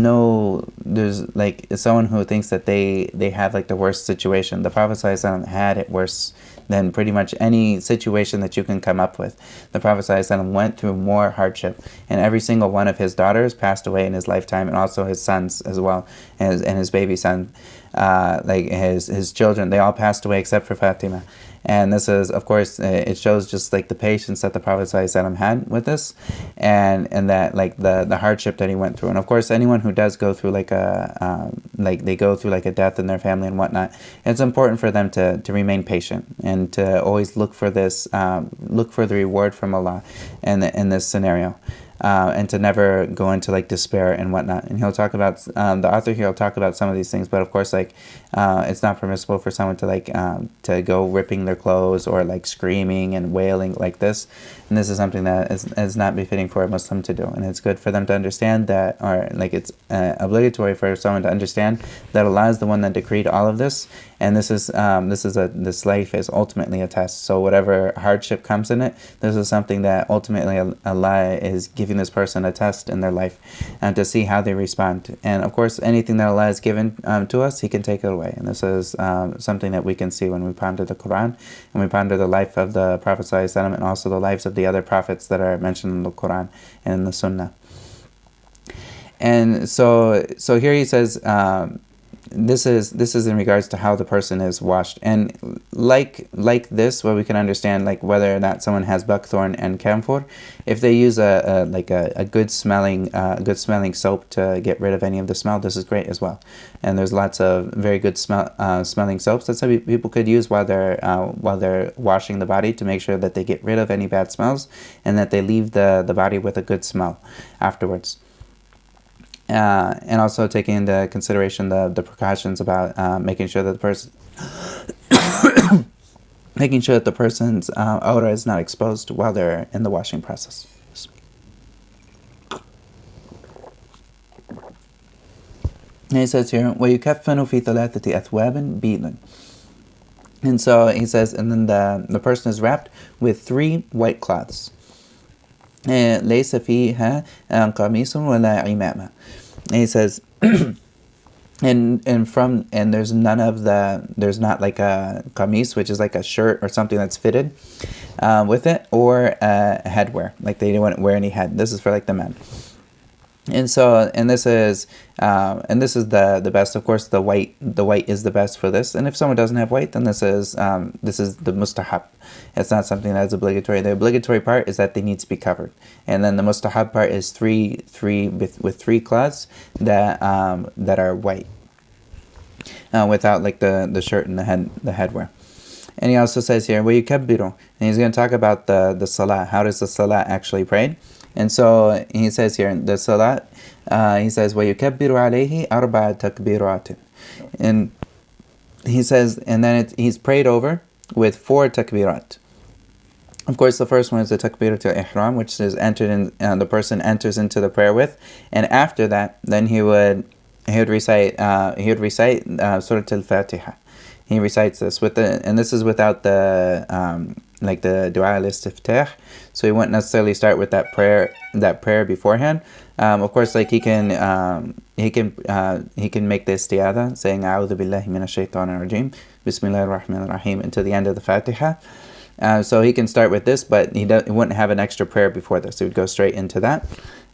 like someone who thinks that they have like the worst situation. The Prophet ﷺ had it worse than pretty much any situation that you can come up with. The Prophet ﷺ went through more hardship, and every single one of his daughters passed away in his lifetime, and also his sons as well, and his baby son, like his children, they all passed away except for Fatima. And this is, of course, it shows just like the patience that the Prophet ﷺ had with this, and that like the hardship that he went through. And of course, anyone who does go through like they go through like a death in their family and whatnot, it's important for them to remain patient and to always look for the reward from Allah in this scenario. And to never go into like despair and whatnot. And he'll talk about, the author here will talk about some of these things, but of course like it's not permissible for someone to like to go ripping their clothes or like screaming and wailing like this. And this is something that is not befitting for a Muslim to do. And it's good for them to understand that, or like it's obligatory for someone to understand that Allah is the one that decreed all of this. And this life is ultimately a test. So whatever hardship comes in it, this is something that ultimately Allah is giving this person a test in their life, and to see how they respond. And of course, anything that Allah has given to us, He can take it away. And this is something that we can see when we ponder the Quran and we ponder the life of the Prophet ﷺ, and also the lives of the other prophets that are mentioned in the Quran and in the Sunnah. And so here he says, this is in regards to how the person is washed, and like this, where we can understand like whether or not someone has buckthorn and camphor, if they use a good smelling soap to get rid of any of the smell, this is great as well. And there's lots of very good smelling soaps that some people could use while they're washing the body, to make sure that they get rid of any bad smells and that they leave the body with a good smell afterwards. And also taking into consideration the precautions about making sure that the person making sure that the person's odor is not exposed while they're in the washing process. And he says here, وَيُكَفَّنُ فِي ثَلَاثَةِ أَثْوَابٍ بِيضٍ. And so he says, and then the person is wrapped with 3 white cloths. لَيْسَ فِيهَا قَمِيصٌ وَلَا عِمَامَةٌ. And he says, and there's there's not like a qamis, which is like a shirt or something that's fitted with it, or headwear, like they didn't wear any head. This is for like the men. And so, and this is the best. Of course, the white is the best for this. And if someone doesn't have white, then this is the mustahab. It's not something that's obligatory. The obligatory part is that they need to be covered, and then the mustahab part is three with 3 cloths that are white, without like the shirt and the headwear. And he also says here, وَيُكَبِّرُ, and he's going to talk about the salah. How does the salah actually prayed? And so he says here, the salat, he says, وَيُكَبِّرُ عَلَيْهِ أَرْبَعَ تَكْبِيرَاتٍ. And he says, and then he's prayed over with 4 takbirat. Of course, the first one is the takbiratul ihram, which is entered in, the person enters into the prayer with. And after that, then he would recite Surah Al-Fatiha. He recites this and this is without the dua al-istiftah. So he wouldn't necessarily start with that prayer beforehand. Of course, like he can make the isti'adha, saying A'udhu billahi minash shaytanir rajim, Bismillahir Rahmanir Rahim, until the end of the Fatiha. So he can start with this, but he wouldn't have an extra prayer before this. He would go straight into that.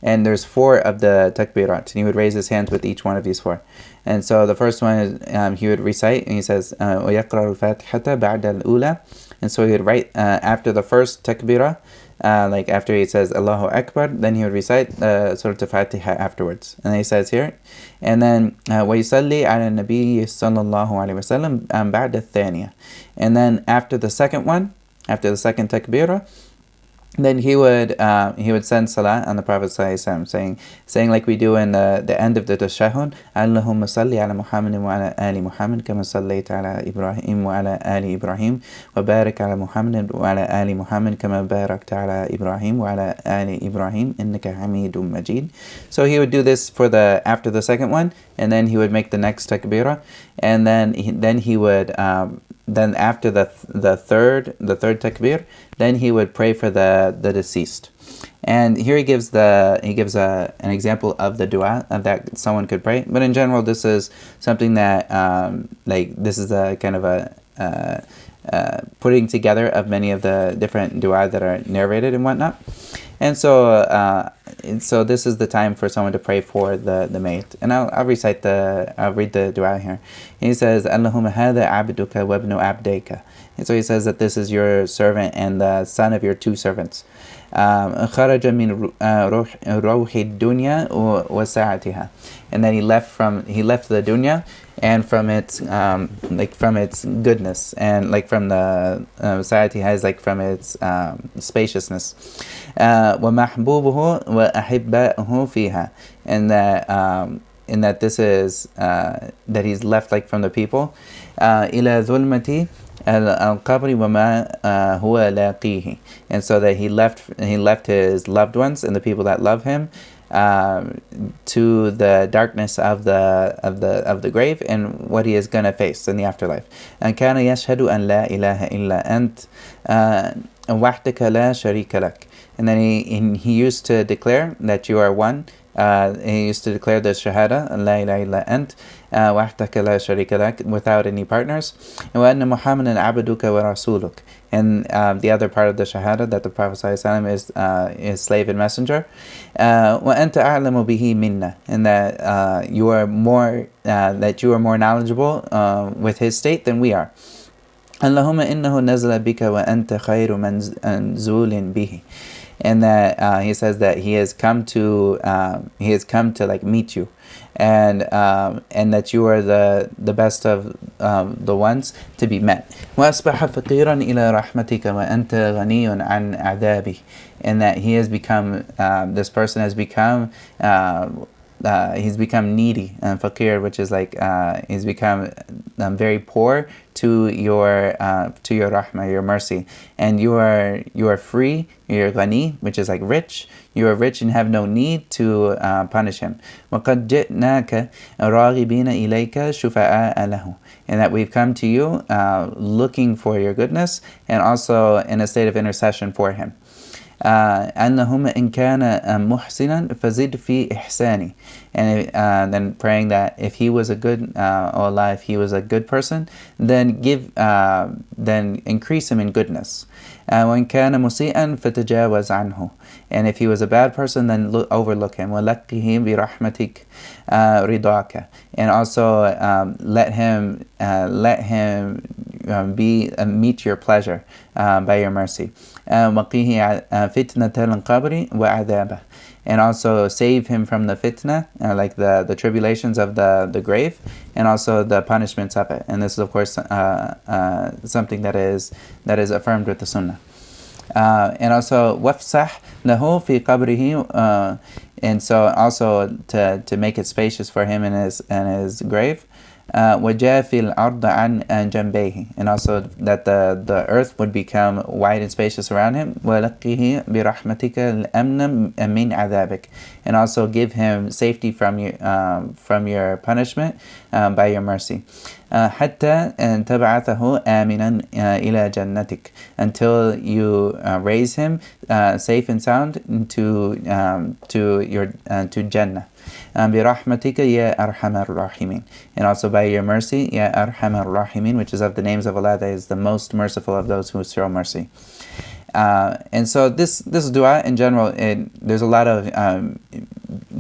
And there's 4 of the takbirat, and he would raise his hands with each one of these 4. And so the first one is he would recite, and he says وَيَقْرَأُ الْفَاتِحَةَ بَعْدَ الْأُولَى. And so he would write after the first takbirah, like after he says Allahu Akbar, then he would recite Surah Al-Fatiha afterwards. And he says here, and then وَيُصَلِّي عَلَى النَّبِيِّ صَلَّى اللَّهُ عَلَيْهِ وَسَلَّمَ بَعْدَ الثَّانِيَةِ. And then after the second one, after the second takbirah, then he would send salah on the Prophet ﷺ, saying like we do in the end of the tashahhud, Allahumma salli ala Muhammadin wa ala ali Muhammad kama sallaita ala Ibrahim wa ala ali Ibrahim wa barik ala Muhammadin wa ala ali Muhammad kama barakta ala Ibrahim wa ala ali Ibrahim innaka Hamidum Majid. So he would do this after the second one, and then he would make the next takbirah, and then he would then after the third takbir, then he would pray for the deceased. And here he gives an example of the dua that someone could pray. But in general, this is something that this is a kind of a putting together of many of the different dua that are narrated and whatnot. And so this is the time for someone to pray for the mate. And I'll read the dua here. He says, Allahumma hadha abduka wa ibnu abdayka. And so he says that this is your servant and the son of your 2 servants. خرج من روح الدنيا وساعتها. And then he left the dunya and from its from its goodness, and like from the sa'atiha is like from its spaciousness. ومحبوبه وأحباؤه فيها. And that this is that he's left like from the people. إلى ظلمتي al-qabri wa ma huwa laqihi. And so that he left his loved ones and the people that love him to the darkness of the grave and what he is going to face in the afterlife. And kana yashhadu an la ilaha illa ant wahdaka la sharika lak. And then he used to declare that you are one He used to declare the Shahada, La ilaha illa ant, wahdaka la sharika lak, without any partners. And wa anna Muhammadan abduka wa rasuluk. And the other part of the Shahada, that the Prophet ﷺ is slave and messenger. Wa anta a'lamu bihi minna. And that you are more knowledgeable with his state than we are. Allahumma innahu nazala bika wa anta khayru manzulin bihi. And that he says that he has come to like meet you, and that you are the best of the ones to be met. وَأَصْبَحَ فَقِيرًا إِلَى رَحْمَتِكَ وَأَنْتَ غَنِيٌّ عَنْ عَذَابِهِ. And that he has become, this person has become, he's become needy, and faqir, which is like he's become very poor to your rahmah, your mercy, and you are free. You're ghani, which is like rich. You are rich and have no need to punish him. وَقَدْ جِئْنَاكَ رَاغِبِينَ إِلَيْكَ شُفَعَاءَ لَهُ. And that we've come to you looking for your goodness, and also in a state of intercession for him. أنهما إن كان محسنا فزد في إحساني. And then praying that if he was a good, oh Allah, if he was a good person, then increase him in goodness. وإن كان مسيئا فتجاوز عنه. And if he was a bad person, then overlook him. وَلَقِّهِ بِرَحْمَتِكَ رِضَاكَ. And also let him meet your pleasure by your mercy. وَقِهِ فِتْنَةَ الْقَبْرِ وَعَذَابَهِ. And also save him from the fitna, like the tribulations of the grave, and also the punishments of it. And this is, of course, something that is affirmed with the Sunnah. And also وَفْسَحْ لَهُ فِي قَبْرِهِ. And so also to make it spacious for him in his grave. وَجَافِ الْأَرْضَ عَنْ جَنْبَيْهِ. And also that the earth would become wide and spacious around him. وَلَقِّهِ بِرَحْمَتِكَ الْأَمْنَ مِنْ عَذَابِكَ. And also give him safety from your punishment by your mercy. حتى تبعثه آمنا إلى جنتك. Until you raise him safe and sound to Jannah. برحمتك يا أرحم الراحمين. And also by your mercy, يا أرحم الراحمين, which is of the names of Allah that is the most merciful of those who show mercy. And so this dua in general, there's a lot of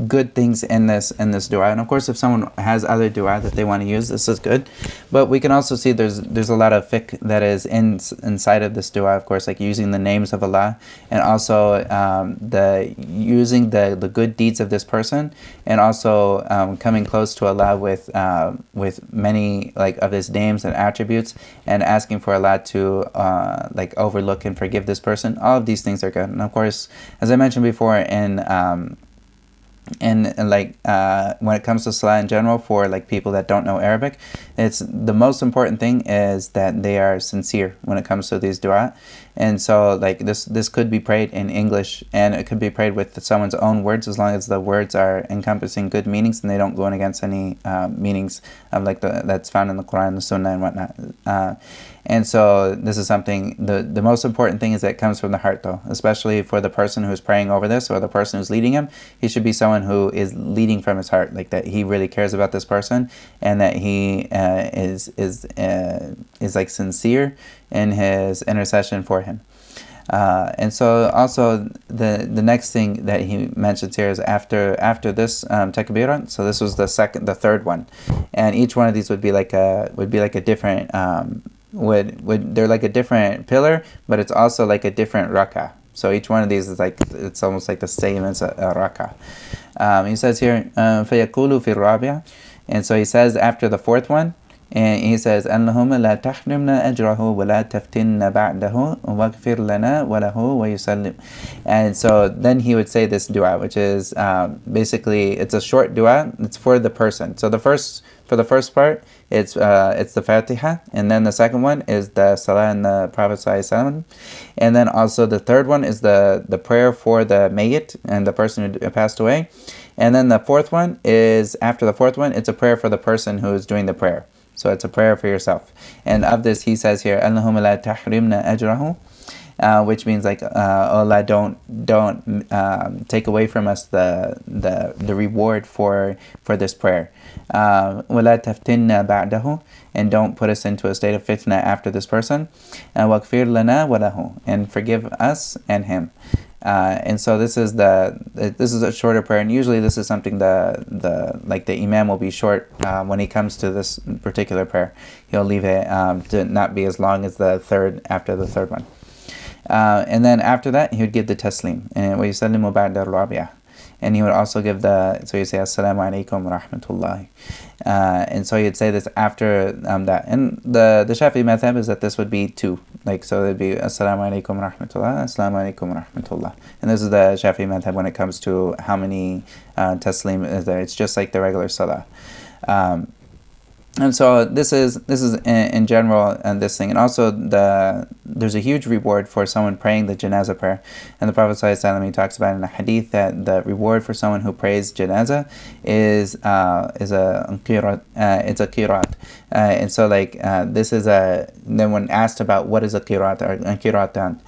good things in this dua, and of course if someone has other dua that they want to use, this is good. But we can also see there's a lot of fiqh that is inside of this dua, of course, like using the names of Allah, and also using the good deeds of this person, and also coming close to Allah with many like of his names and attributes, and asking for Allah to like overlook and forgive this person. All of these things are good. And of course, as I mentioned before, and like when it comes to salah in general, for like people that don't know Arabic, it's the most important thing is that they are sincere when it comes to these dua. And so like this could be prayed in English, and it could be prayed with someone's own words, as long as the words are encompassing good meanings and they don't go against any meanings of like that's found in the Quran, the Sunnah, and whatnot. And so this is something, the most important thing is that it comes from the heart, though, especially for the person who's praying over this, or the person who's leading him. He should be someone who is leading from his heart, like that he really cares about this person, and that he is like sincere in his intercession for him. And so also the next thing that he mentions here is after this takbirah. So this was the third one, and each one of these would be like a different they're like a different pillar, but it's also like a different rak'ah. So each one of these is like, it's almost like the same as a rak'ah. He says here, فَيَقُولُ فِي الرَّابِعَةِ. And so he says after the fourth one, and he says, اللهم لا تحرمنا أجره ولا تفتنا بعده واغفر لنا وله ويسلم. And so then he would say this dua, which is basically, it's a short dua. It's for the person. So for the first part, it's the Fatiha, and then the second one is the Salah and the Prophet ﷺ, and then also the third one is the prayer for the mayyit and the person who passed away, and then the fourth one is, after the fourth one, it's a prayer for the person who is doing the prayer. So it's a prayer for yourself. And of this he says here, Allahumma la tahrimna ajrahu. which means like, Allah, don't take away from us the reward for this prayer. وَلَا تَفْتِنَّا بَعْدَهُ, and don't put us into a state of fitna after this person. وَاغْفِرْ لَنَا وَلَهُ, and forgive us and him. And so this is a shorter prayer, and usually this is something the imam will be short when he comes to this particular prayer. He'll leave it to not be as long as the third after the third one. And then after that, he would give the taslim, and وَيُسَلِّمُ بَعْدَ الرَّابِعَةِ, and he would also give so you say Assalamu alaikum wa rahmatullahi, and so you'd say this after that. And the Shafi'i madhab is that this would be two, so it'd be Assalamu alaikum wa rahmatullah, Assalamu alaikum wa rahmatullah, and this is the Shafi'i madhab when it comes to how many taslim is there. It's just like the regular salah. And so this is in general this thing. And also there's a huge reward for someone praying the Janazah prayer. And the Prophet ﷺ, he talks about in a hadith that the reward for someone who prays Janazah is a qirat. It's a qirat. And so this is then when asked about what is a qirat or a qiratan,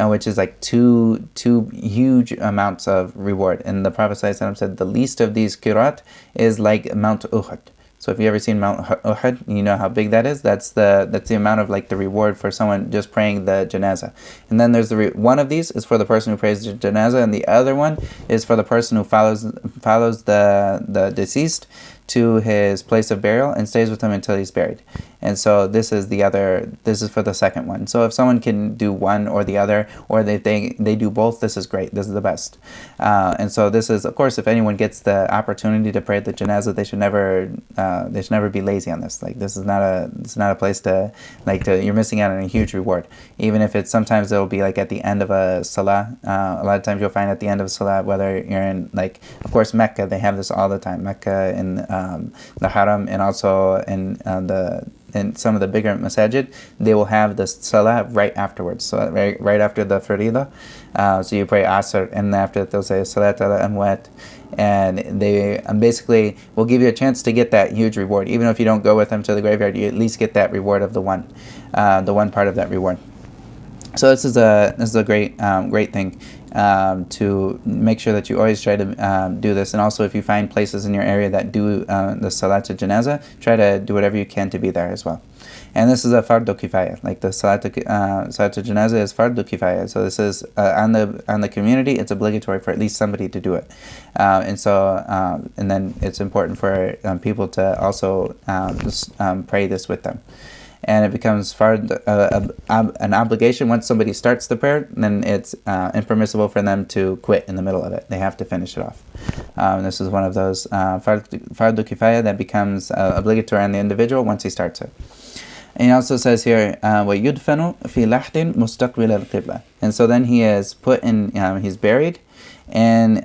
which is like two huge amounts of reward. And the Prophet ﷺ said the least of these qirat is like Mount Uhud. So if you've ever seen Mount Uhud, you know how big that is. That's the amount of the reward for someone just praying the janazah. And then there's one of these is for the person who prays the janazah, and the other one is for the person who follows the deceased to his place of burial and stays with him until he's buried. And so this is for the second one. So if someone can do one or the other, or they do both, this is great. This is the best. And so this is, of course, if anyone gets the opportunity to pray the janazah, they should never be lazy on this. This is not a place to you're missing out on a huge reward. Even if sometimes it'll be at the end of a salah. A lot of times you'll find at the end of a salah, whether you're in of course Mecca, they have this all the time. Mecca in the Haram, and also in some of the bigger masajid, they will have the salah right afterwards. So right after the farida, so you pray asr, and after that they'll say salat ala amwat, and they basically will give you a chance to get that huge reward. Even if you don't go with them to the graveyard, you at least get that reward of the one part of that reward. So this is a great thing to make sure that you always try to do this. And also, if you find places in your area that do the salat janazah, try to do whatever you can to be there as well. And this is a fardu kifaya. The salat janazah is fardu kifaya. So this is on the community. It's obligatory for at least somebody to do it. And then it's important for people to also pray this with them. And it becomes an obligation once somebody starts the prayer. Then it's impermissible for them to quit in the middle of it. They have to finish it off. This is one of those fardu kifaya that becomes obligatory on the individual once he starts it. And he also says here, وَيُدْفَنُ فِي لَحْدٍ مُسْتَقْبِلَ الْقِبْلَةِ. And so then he is put in, he's buried, and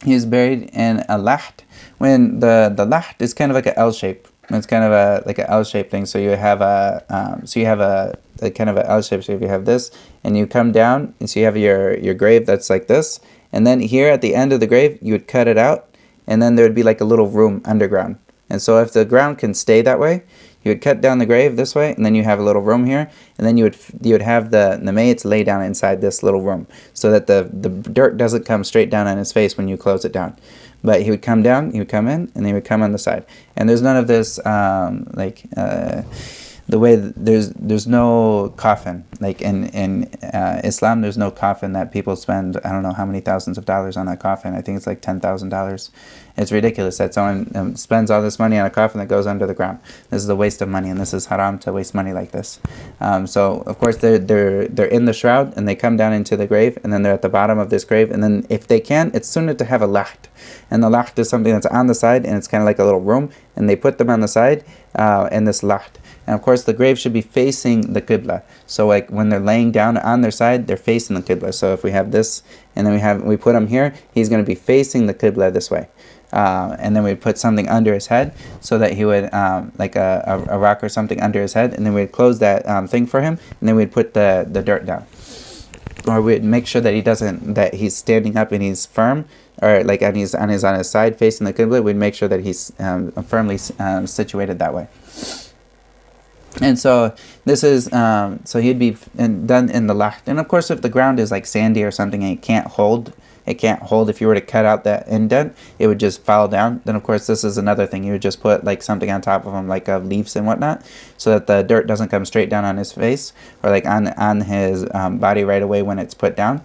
he's buried in a laht. When the laht is kind of like an L shape. It's kind of an L-shaped thing. So you have a kind of an L-shape. So if you have this, and you come down, and so you have your grave that's like this, and then here at the end of the grave, you would cut it out, and then there would be a little room underground. And so if the ground can stay that way, you would cut down the grave this way, and then you have a little room here, and then you would have the mates lay down inside this little room, so that the dirt doesn't come straight down on his face when you close it down. But he would come down, he would come in, and he would come on the side. And there's none of this, the way there's no coffin. In Islam, there's no coffin that people spend, I don't know how many thousands of dollars on that coffin. I think it's $10,000. It's ridiculous that someone spends all this money on a coffin that goes under the ground. This is a waste of money, and this is haram to waste money like this. So of course they're in the shroud, and they come down into the grave, and then they're at the bottom of this grave, and then if they can, it's sunnah to have a laht. And the laht is something that's on the side, and it's kind of like a little room, and they put them on the side in this laht. And of course the grave should be facing the qibla. So when they're laying down on their side, they're facing the qibla. So if we have this, and then we put him here, he's going to be facing the qibla this way. And then we'd put something under his head, so that he would, like a rock or something under his head, and then we'd close that thing for him, and then we'd put the dirt down. Or we'd make sure that he's standing up and he's firm, or and he's on his side facing the qibla. We'd make sure that he's firmly situated that way. And so this is so he'd be done in the laht. And of course, if the ground is like sandy or something and it can't hold, if you were to cut out that indent, it would just fall down. Then of course, this is another thing. You would just put like something on top of him, like leaves and whatnot, so that the dirt doesn't come straight down on his face or like on his body right away when it's put down.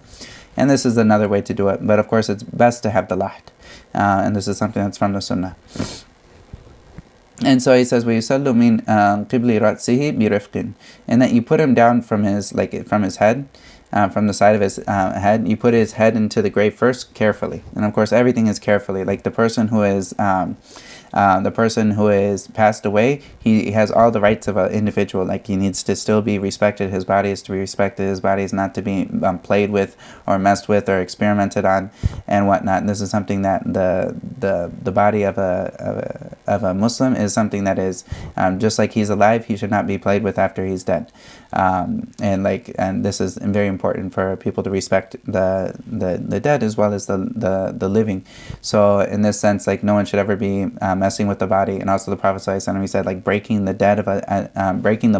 And this is another way to do it. But of course, it's best to have the laht. And this is something that's from the sunnah. And so he says, وَيُسَلُّ مِنْ قِبْلِ رَأْسِهِ بِرِفْقٍ, and that you put him down from his head, from the side of his head. You put his head into the grave first, carefully. And of course, everything is carefully. Like the person who is passed away, he has all the rights of an individual. Like he needs to still be respected. His body is to be respected. His body is not to be played with or messed with or experimented on and whatnot. And this is something that the body of a Muslim is something that is just like he's alive. He should not be played with after he's dead. And this is very important for people to respect the dead as well as the living. So in this sense, like no one should ever be messing with the body. And also the Prophet ﷺ, he said, like breaking the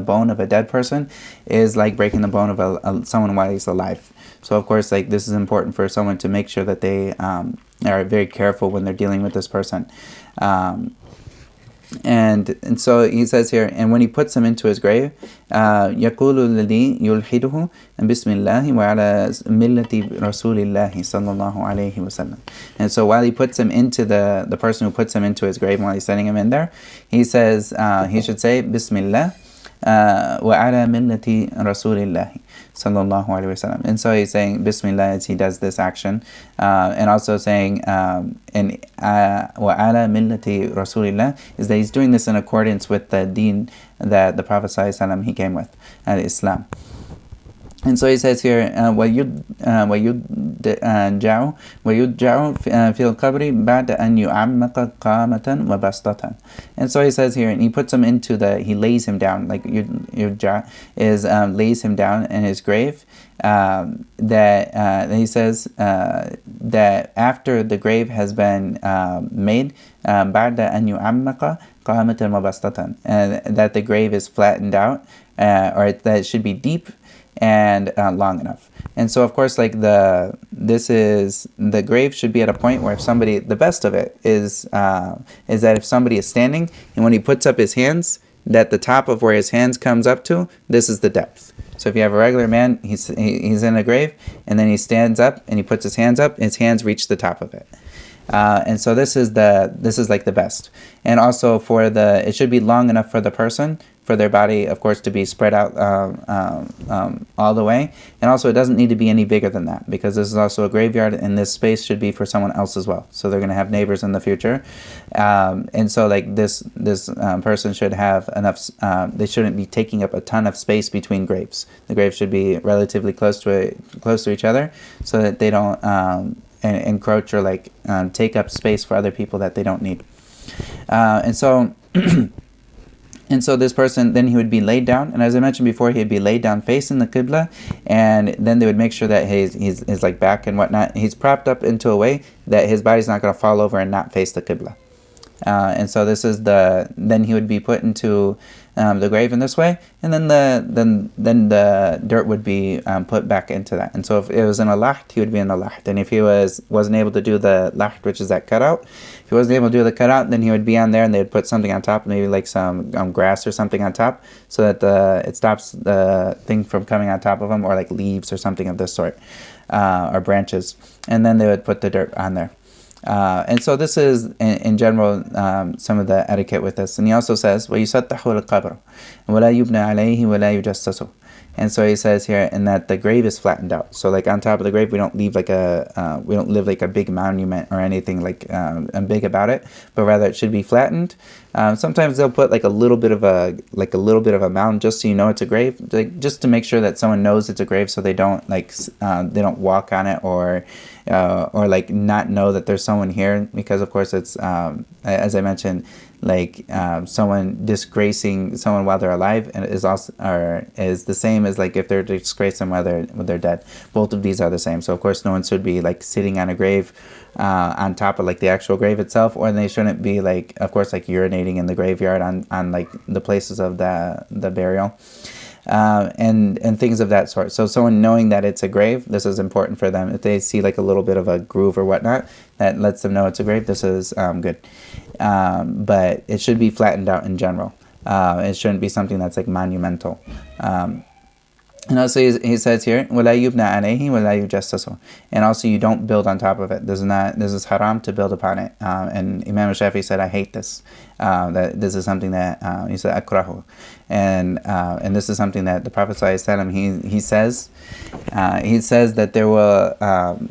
bone of a dead person is like breaking the bone of someone while he's alive. So of course, like this is important for someone to make sure that they are very careful when they're dealing with this person. And so he says here, and when he puts him into his grave, يَقُولُ الَّذِي يُلْحِدُهُ بِسْمِ اللَّهِ وَعَلَى مِلَّةِ رَسُولِ اللَّهِ صَلَّى اللَّهُ عَلَيْهِ وَسَلَّمَ. And so while he puts him into the person who puts him into his grave, while he's setting him in there, he says he should say Bismillah وَعَلَى مِلَّةِ رَسُولِ اللَّهِ sallallahu alaihi wasallam. And so he's saying Bismillah as he does this action, and also saying wa ala millati Rasulillah, is that he's doing this in accordance with the deen that the Prophet sallallahu alaihi wasallam he came with, Islam. And so he says here, وَيُدْجَعُ فِي الْقَبْرِ بَعْدَ أَنْ يُعَمَّقَ قَامَةً وَبَسْطَةً. And so he says here, and he puts him he lays him down, like yudja is lays him down in his grave, that he says that after the grave has been made, بَعْدَ أَنْ يُعَمَّقَ قَامَةً وَبَسْطَةً, and that the grave is flattened out, or that it should be deep and long enough. And so of course, like the grave should be at a point where if somebody, the best of it is that if somebody is standing, and when he puts up his hands, that the top of where his hands comes up to, this is the depth. So if you have a regular man, he's in a grave, and then he stands up and he puts his hands up, his hands reach the top of it. And so this is like the best. And also it should be long enough for the person, for their body, of course, to be spread out all the way. And also it doesn't need to be any bigger than that, because this is also a graveyard, and this space should be for someone else as well. So they're going to have neighbors in the future. And so like this person should have enough, they shouldn't be taking up a ton of space between graves. The graves should be relatively close to each other, so that they don't encroach or like take up space for other people that they don't need. And so this person, then he would be laid down, and as I mentioned before, he'd be laid down facing the Qibla, and then they would make sure that his like back and whatnot, he's propped up into a way that his body's not going to fall over and not face the Qibla. And so this is then he would be put into the grave in this way, and then the dirt would be put back into that. And so if it was in a laht, he would be in a laht. And if he wasn't able to do the laht, which is that cutout, if he wasn't able to do the cutout, then he would be on there, and they would put something on top, maybe like some grass or something on top, so that it stops the thing from coming on top of him, or like leaves or something of this sort, or branches. And then they would put the dirt on there. And so this is, in general, some of the etiquette with this. And he also says, وَيُسَطَّحُ الْقَبْرُ وَلَا يُبْنَى عَلَيْهِ وَلَا يُجَسَّسُ. And so he says here, and that the grave is flattened out. So like on top of the grave, we don't live like a big monument or anything like big about it, but rather it should be flattened. Sometimes they'll put like a little bit of a mound, just so you know it's a grave, like just to make sure that someone knows it's a grave, so they don't walk on it or or like not know that there's someone here, because of course it's as I mentioned, like someone disgracing someone while they're alive and is also, or is the same as like if they're disgracing while they're dead. Both of these are the same. So of course no one should be like sitting on a grave on top of like the actual grave itself, or they shouldn't be like, of course, like urinating in the graveyard on like the places of the burial. And things of that sort. So someone knowing that it's a grave, this is important for them. If they see like a little bit of a groove or whatnot, that lets them know it's a grave, this is good. But it should be flattened out in general. It shouldn't be something that's like monumental. And also he says here, وَلَا يُبْنَى عَلَيْهِ وَلَا يُجَسَّسُ. And also you don't build on top of it. This is haram to build upon it. And Imam Shafi'i said, I hate this. That this is something that he said akrahu, and this is something that the Prophet ﷺ, he says that there were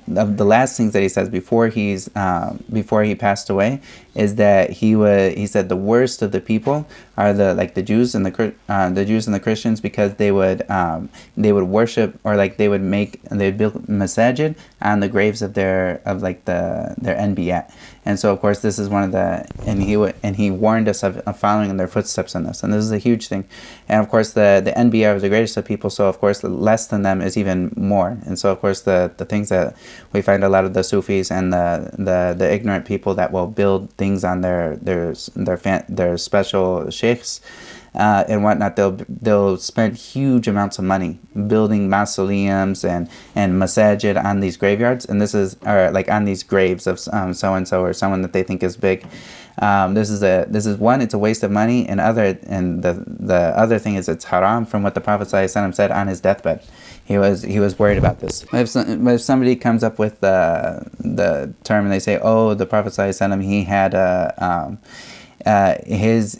the last things that he says before he passed away is that he said the worst of the people are the Jews and the Christians, because they would worship, or like they'd build masajid on the graves of their anbiya. And so of course this is one of the, and he warned us of following in their footsteps in this, and this is a huge thing. And of course the anbiya are the greatest of people, so of course less than them is even more. And so of course the things that we find a lot of the Sufis and the ignorant people that will build things on their special sheikhs and whatnot, they'll spend huge amounts of money building mausoleums and masajid on these graveyards, and this is, or like on these graves of so and so or someone that they think is big. This is one, it's a waste of money, and the other thing is it's haram, from what the Prophet ﷺ said on his deathbed. He was worried about this. If somebody comes up with the term and they say, oh, the Prophet ﷺ, he had his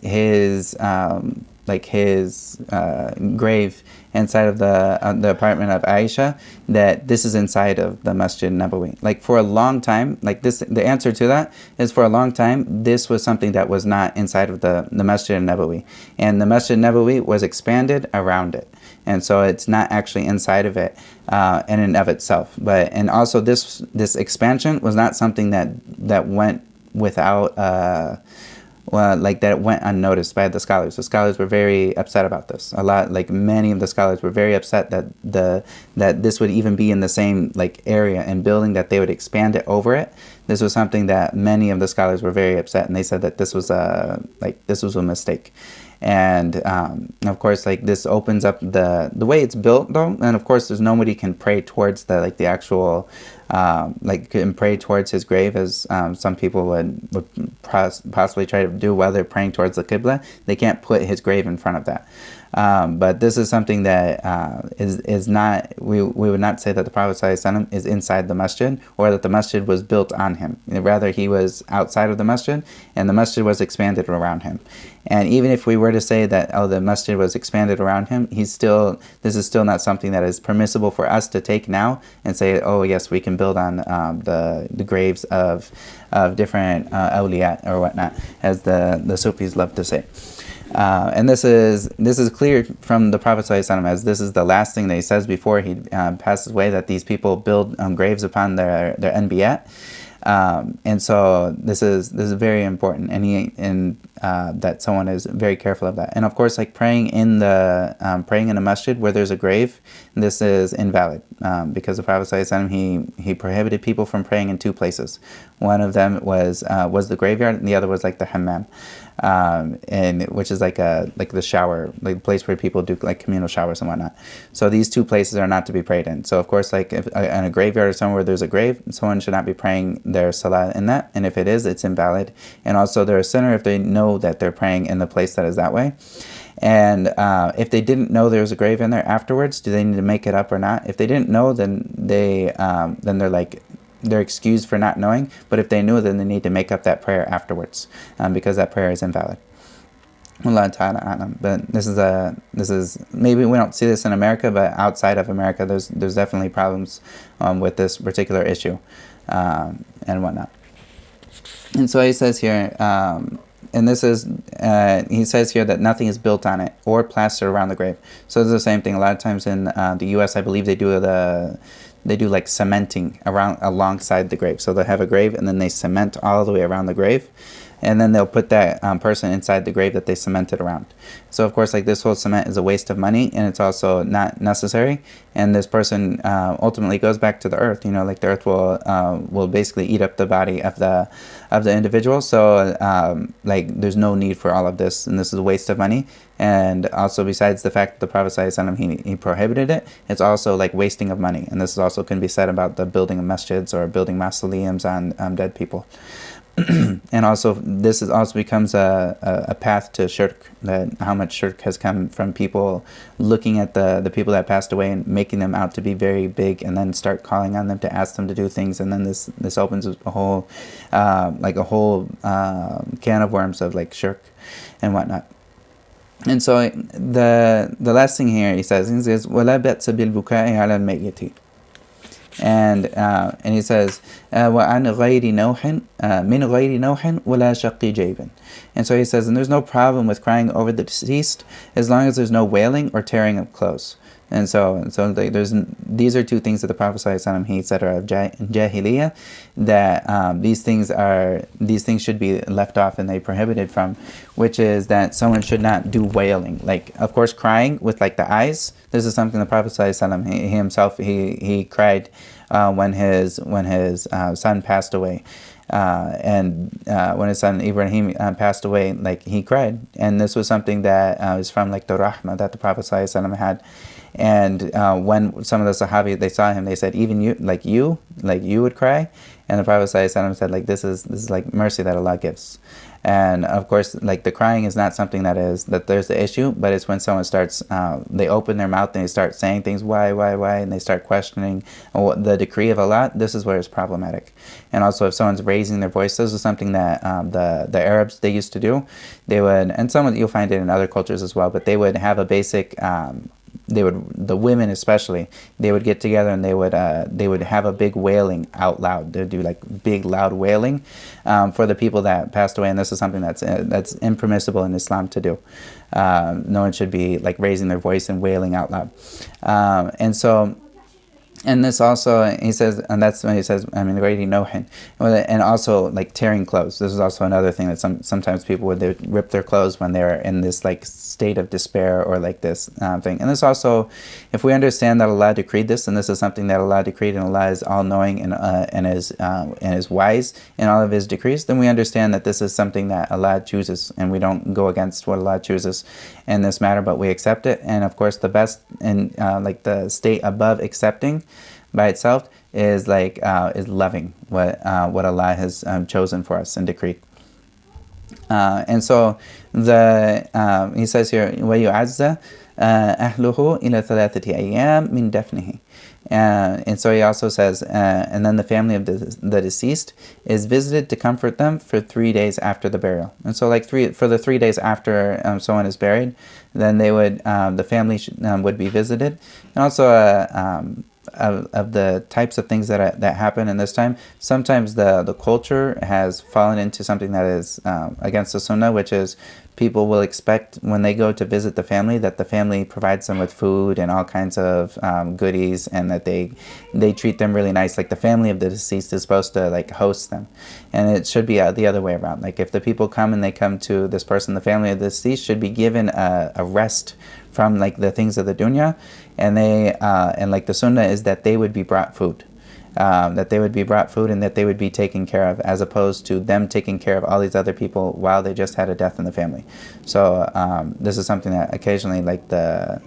grave inside of the apartment of Aisha, that this is inside of the Masjid Nabawi. Like for a long time, like this, the answer to that is, for a long time this was something that was not inside of the Masjid Nabawi, and the Masjid Nabawi was expanded around it, and so it's not actually inside of it in and of itself. And also this expansion was not something that went without that it went unnoticed by the scholars. The scholars were very upset about this. Many of the scholars were very upset that this would even be in the same area and building, that they would expand it over it. This was something that many of the scholars were very upset, and they said that this was a mistake. And of course, this opens up the way it's built, though, and of course there's nobody can pray towards the actual can pray towards his grave, as some people would possibly try to do while they're praying towards the Qibla. They can't put his grave in front of that. But this is something that is not, we would not say that the Prophet ﷺ is inside the masjid, or that the masjid was built on him. Rather, he was outside of the masjid, and the masjid was expanded around him. And even if we were to say that, oh, the masjid was expanded around him, this is still not something that is permissible for us to take now and say, oh yes, we can build on the graves of different awliya or whatnot, as the Sufis love to say. And this is clear from the Prophet ﷺ, as this is the last thing that he says before he passes away, that these people build graves upon their anbiya. And so this is very important, and that someone is very careful of that. And of course, praying in a masjid where there's a grave, this is invalid, because the Prophet ﷺ, he prohibited people from praying in two places. One of them was the graveyard, and the other was the hammam, and which is the shower, place where people do communal showers and whatnot. So these two places are not to be prayed in. So of course, if in a graveyard or somewhere where there's a grave, someone should not be praying their salah in that, and if it is, it's invalid. And also they're a sinner if they know that they're praying in the place that is that way. And if they didn't know there was a grave in there afterwards, do they need to make it up or not? If they didn't know, then they're excused for not knowing. But if they knew, then they need to make up that prayer afterwards, because that prayer is invalid. Allah ta'ala a'lam. But this is maybe we don't see this in America, but outside of America, there's definitely problems with this particular issue and whatnot. And so he says here, and this is, he says here that nothing is built on it or plastered around the grave. So it's the same thing. A lot of times in the U.S., I believe they do they do like cementing around alongside the grave. So they'll have a grave and then they cement all the way around the grave, and then they'll put that person inside the grave that they cemented around. So of course, like, this whole cement is a waste of money, and it's also not necessary. And this person ultimately goes back to the earth. Like, the earth will basically eat up the body of the individual. So like, there's no need for all of this, and this is a waste of money. And also, besides the fact that the Prophet ﷺ, he prohibited it, it's also like wasting of money. And this also can be said about the building of masjids or building mausoleums on dead people. And also, this also becomes a path to shirk, that how much shirk has come from people looking at the people that passed away and making them out to be very big, and then start calling on them to ask them to do things, and then this opens a whole can of worms of like shirk and whatnot. And so the last thing here he says وَلَا بَأْسَ بِالْبُكَاءِ عَلَى الْمَيِّتِ. And he says وَعَنْ غَيْرِ نَوْحٍ مِنْ غَيْرِ نَوْحٍ وَلَا شَقِّ جَيْبٍ. And so he says, and there's no problem with crying over the deceased as long as there's no wailing or tearing of clothes. And so these are two things that the Prophet ﷺ, he said, are of jahiliyyah, that these things should be left off and they prohibited from, which is that someone should not do wailing. Like, of course, crying with like the eyes. This is something the Prophet ﷺ, he himself, he cried when his son passed away. And when his son Ibrahim passed away, like, he cried. And this was something that is from like the rahmah that the Prophet ﷺ had. And when some of the Sahabi, they saw him, they said, even you would cry. And the Prophet ﷺ said, like, this is like mercy that Allah gives. And of course, like, the crying is not something that there's the issue, but it's when someone starts, they open their mouth and they start saying things, why, and they start questioning the decree of Allah. This is where it's problematic. And also, if someone's raising their voice, this is something that the Arabs, they used to do. They would, and you'll find it in other cultures as well, but they would have a basic, the women especially, they would get together and they would have a big wailing out loud. They'd do like big loud wailing for the people that passed away, and this is something that's impermissible in Islam to do. No one should be like raising their voice and wailing out loud. And this also, he says, and that's when he says, I mean, already know him. And also, like, tearing clothes. This is also another thing that sometimes people would rip their clothes when they're in this, like, state of despair or, like, this thing. And this also, if we understand that Allah decreed this, and this is something that Allah decreed, and Allah is all-knowing and is wise in all of His decrees, then we understand that this is something that Allah chooses, and we don't go against what Allah chooses in this matter, but we accept it. And, of course, the best, and like, the state above accepting by itself is like is loving what Allah has chosen for us and decreed. And so he says here, وَيُعَزَّ أَهْلُهُ إِلَى ثَلَاثَةِ أَيَّامٍ مِنْ دَفْنِهِ. And so he also says, and then the family of the deceased is visited to comfort them for 3 days after the burial. And so, like, for the 3 days after someone is buried, then they would the family would be visited. And also of the types of things that happen in this time, sometimes the culture has fallen into something that is against the sunnah, which is people will expect when they go to visit the family that the family provides them with food and all kinds of goodies, and that they treat them really nice. Like, the family of the deceased is supposed to like host them, and it should be the other way around. Like, if the people come and they come to this person, the family of the deceased should be given a rest from like the things of the dunya, and like the sunnah is that they would be brought food. And that they would be taken care of, as opposed to them taking care of all these other people while they just had a death in the family. So this is something that occasionally, like the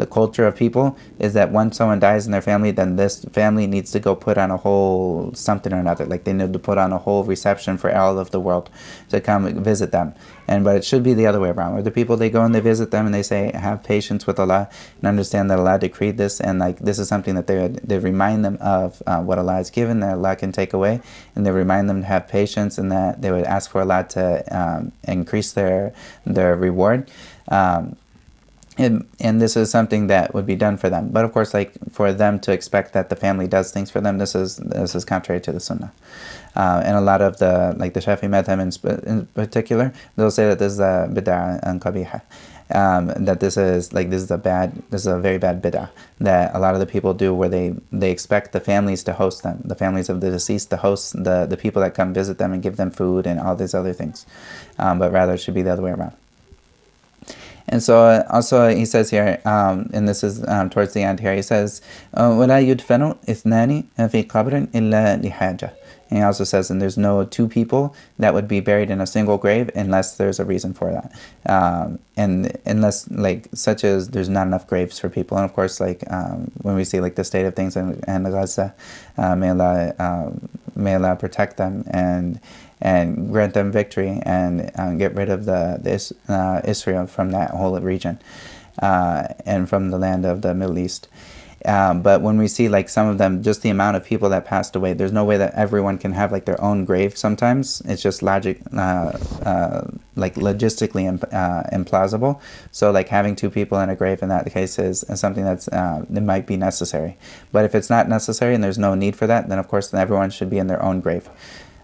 culture of people is that once someone dies in their family, then this family needs to go put on a whole something or another. Like, they need to put on a whole reception for all of the world to come visit them. But it should be the other way around, where the people, they go and they visit them and they say, have patience with Allah and understand that Allah decreed this, and like, this is something that they remind them of what Allah has given, that Allah can take away, and they remind them to have patience, and that they would ask for Allah to increase their reward. And this is something that would be done for them. But of course, like, for them to expect that the family does things for them, this is contrary to the sunnah. And a lot of the Shafi'i madhab in particular, they'll say that this is a bid'ah and qabiha. that this is a very bad bid'ah that a lot of the people do, where they expect the families to host them, the families of the deceased to host the people that come visit them and give them food and all these other things, but rather it should be the other way around. And so also he says here, and this is towards the end here, he says, وَلَا يُدْفَنُ إِثْنَانِ فِي قَبْرٍ إِلَّا لِحَاجَةٍ. And he also says, and there's no two people that would be buried in a single grave unless there's a reason for that. And unless, such as there's not enough graves for people. And of course, when we see the state of things in Gaza, may Allah protect them and grant them victory and get rid of Israel from that whole region and from the land of the Middle East. But when we see some of them, just the amount of people that passed away, there's no way that everyone can have their own grave sometimes. It's just logistically implausible. So having two people in a grave in that case is something that's it might be necessary. But if it's not necessary and there's no need for that, then of course everyone should be in their own grave.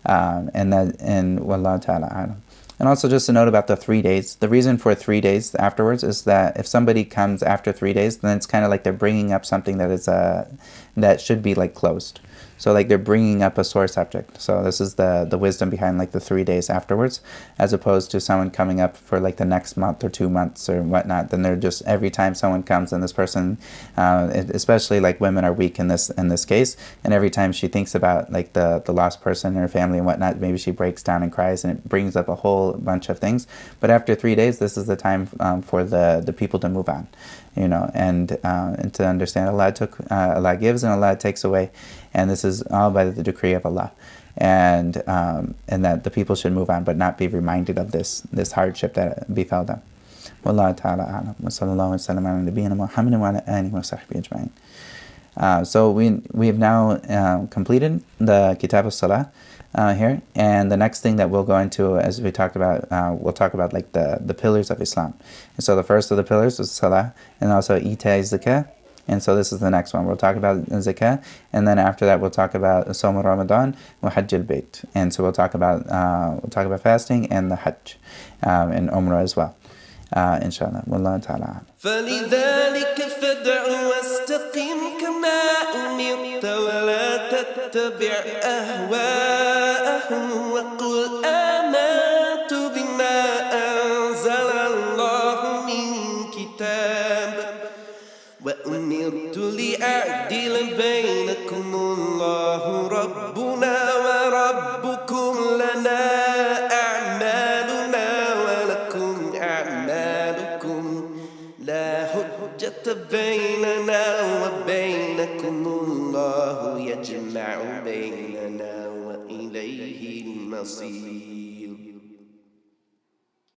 And Wallahu ta'ala a'lam. And also just a note about the 3 days. The reason for 3 days afterwards is that if somebody comes after 3 days, then it's kind of they're bringing up something that is that should be closed. So they're bringing up a sore subject. So this is the wisdom behind the 3 days afterwards, as opposed to someone coming up for the next month or 2 months or whatnot. Then they're just, every time someone comes and this person, especially women are weak in this case, and every time she thinks about the lost person in her family and whatnot, maybe she breaks down and cries, and it brings up a whole bunch of things. But after 3 days, this is the time for the people to move on, and to understand Allah gives and Allah takes away. And this is all by the decree of Allah, and that the people should move on, but not be reminded of this hardship that befell them. Wallahu ta'ala a'lam. Wa sallallahu wa sallam ala nabiyyina Muhammadin wa ala alihi wa sahbihi ajma'in. So we have now completed the Kitab al-Salah here, and the next thing that we'll go into, as we talked about, we'll talk about the pillars of Islam. And so the first of the pillars was Salah, and also Ita Zakah. And so this is the next one. We'll talk about zakah, and then after that we'll talk about Sawm Ramadan wa Hajj al-Bayt. And so we'll talk about fasting and the Hajj and Umrah as well. Inshallah. Wallahu ta'ala. فلذلك فادع واستقم كما أمرت ولا تتبع أهواءهم وقل آمنت بما أنزل الله من كتاب وأمرت لأعدل بينكم الله ربنا وربكم لنا أعمالنا ولكم أعمالكم لا حجة بيننا وبينكم الله يجمع بيننا وإليه المصير.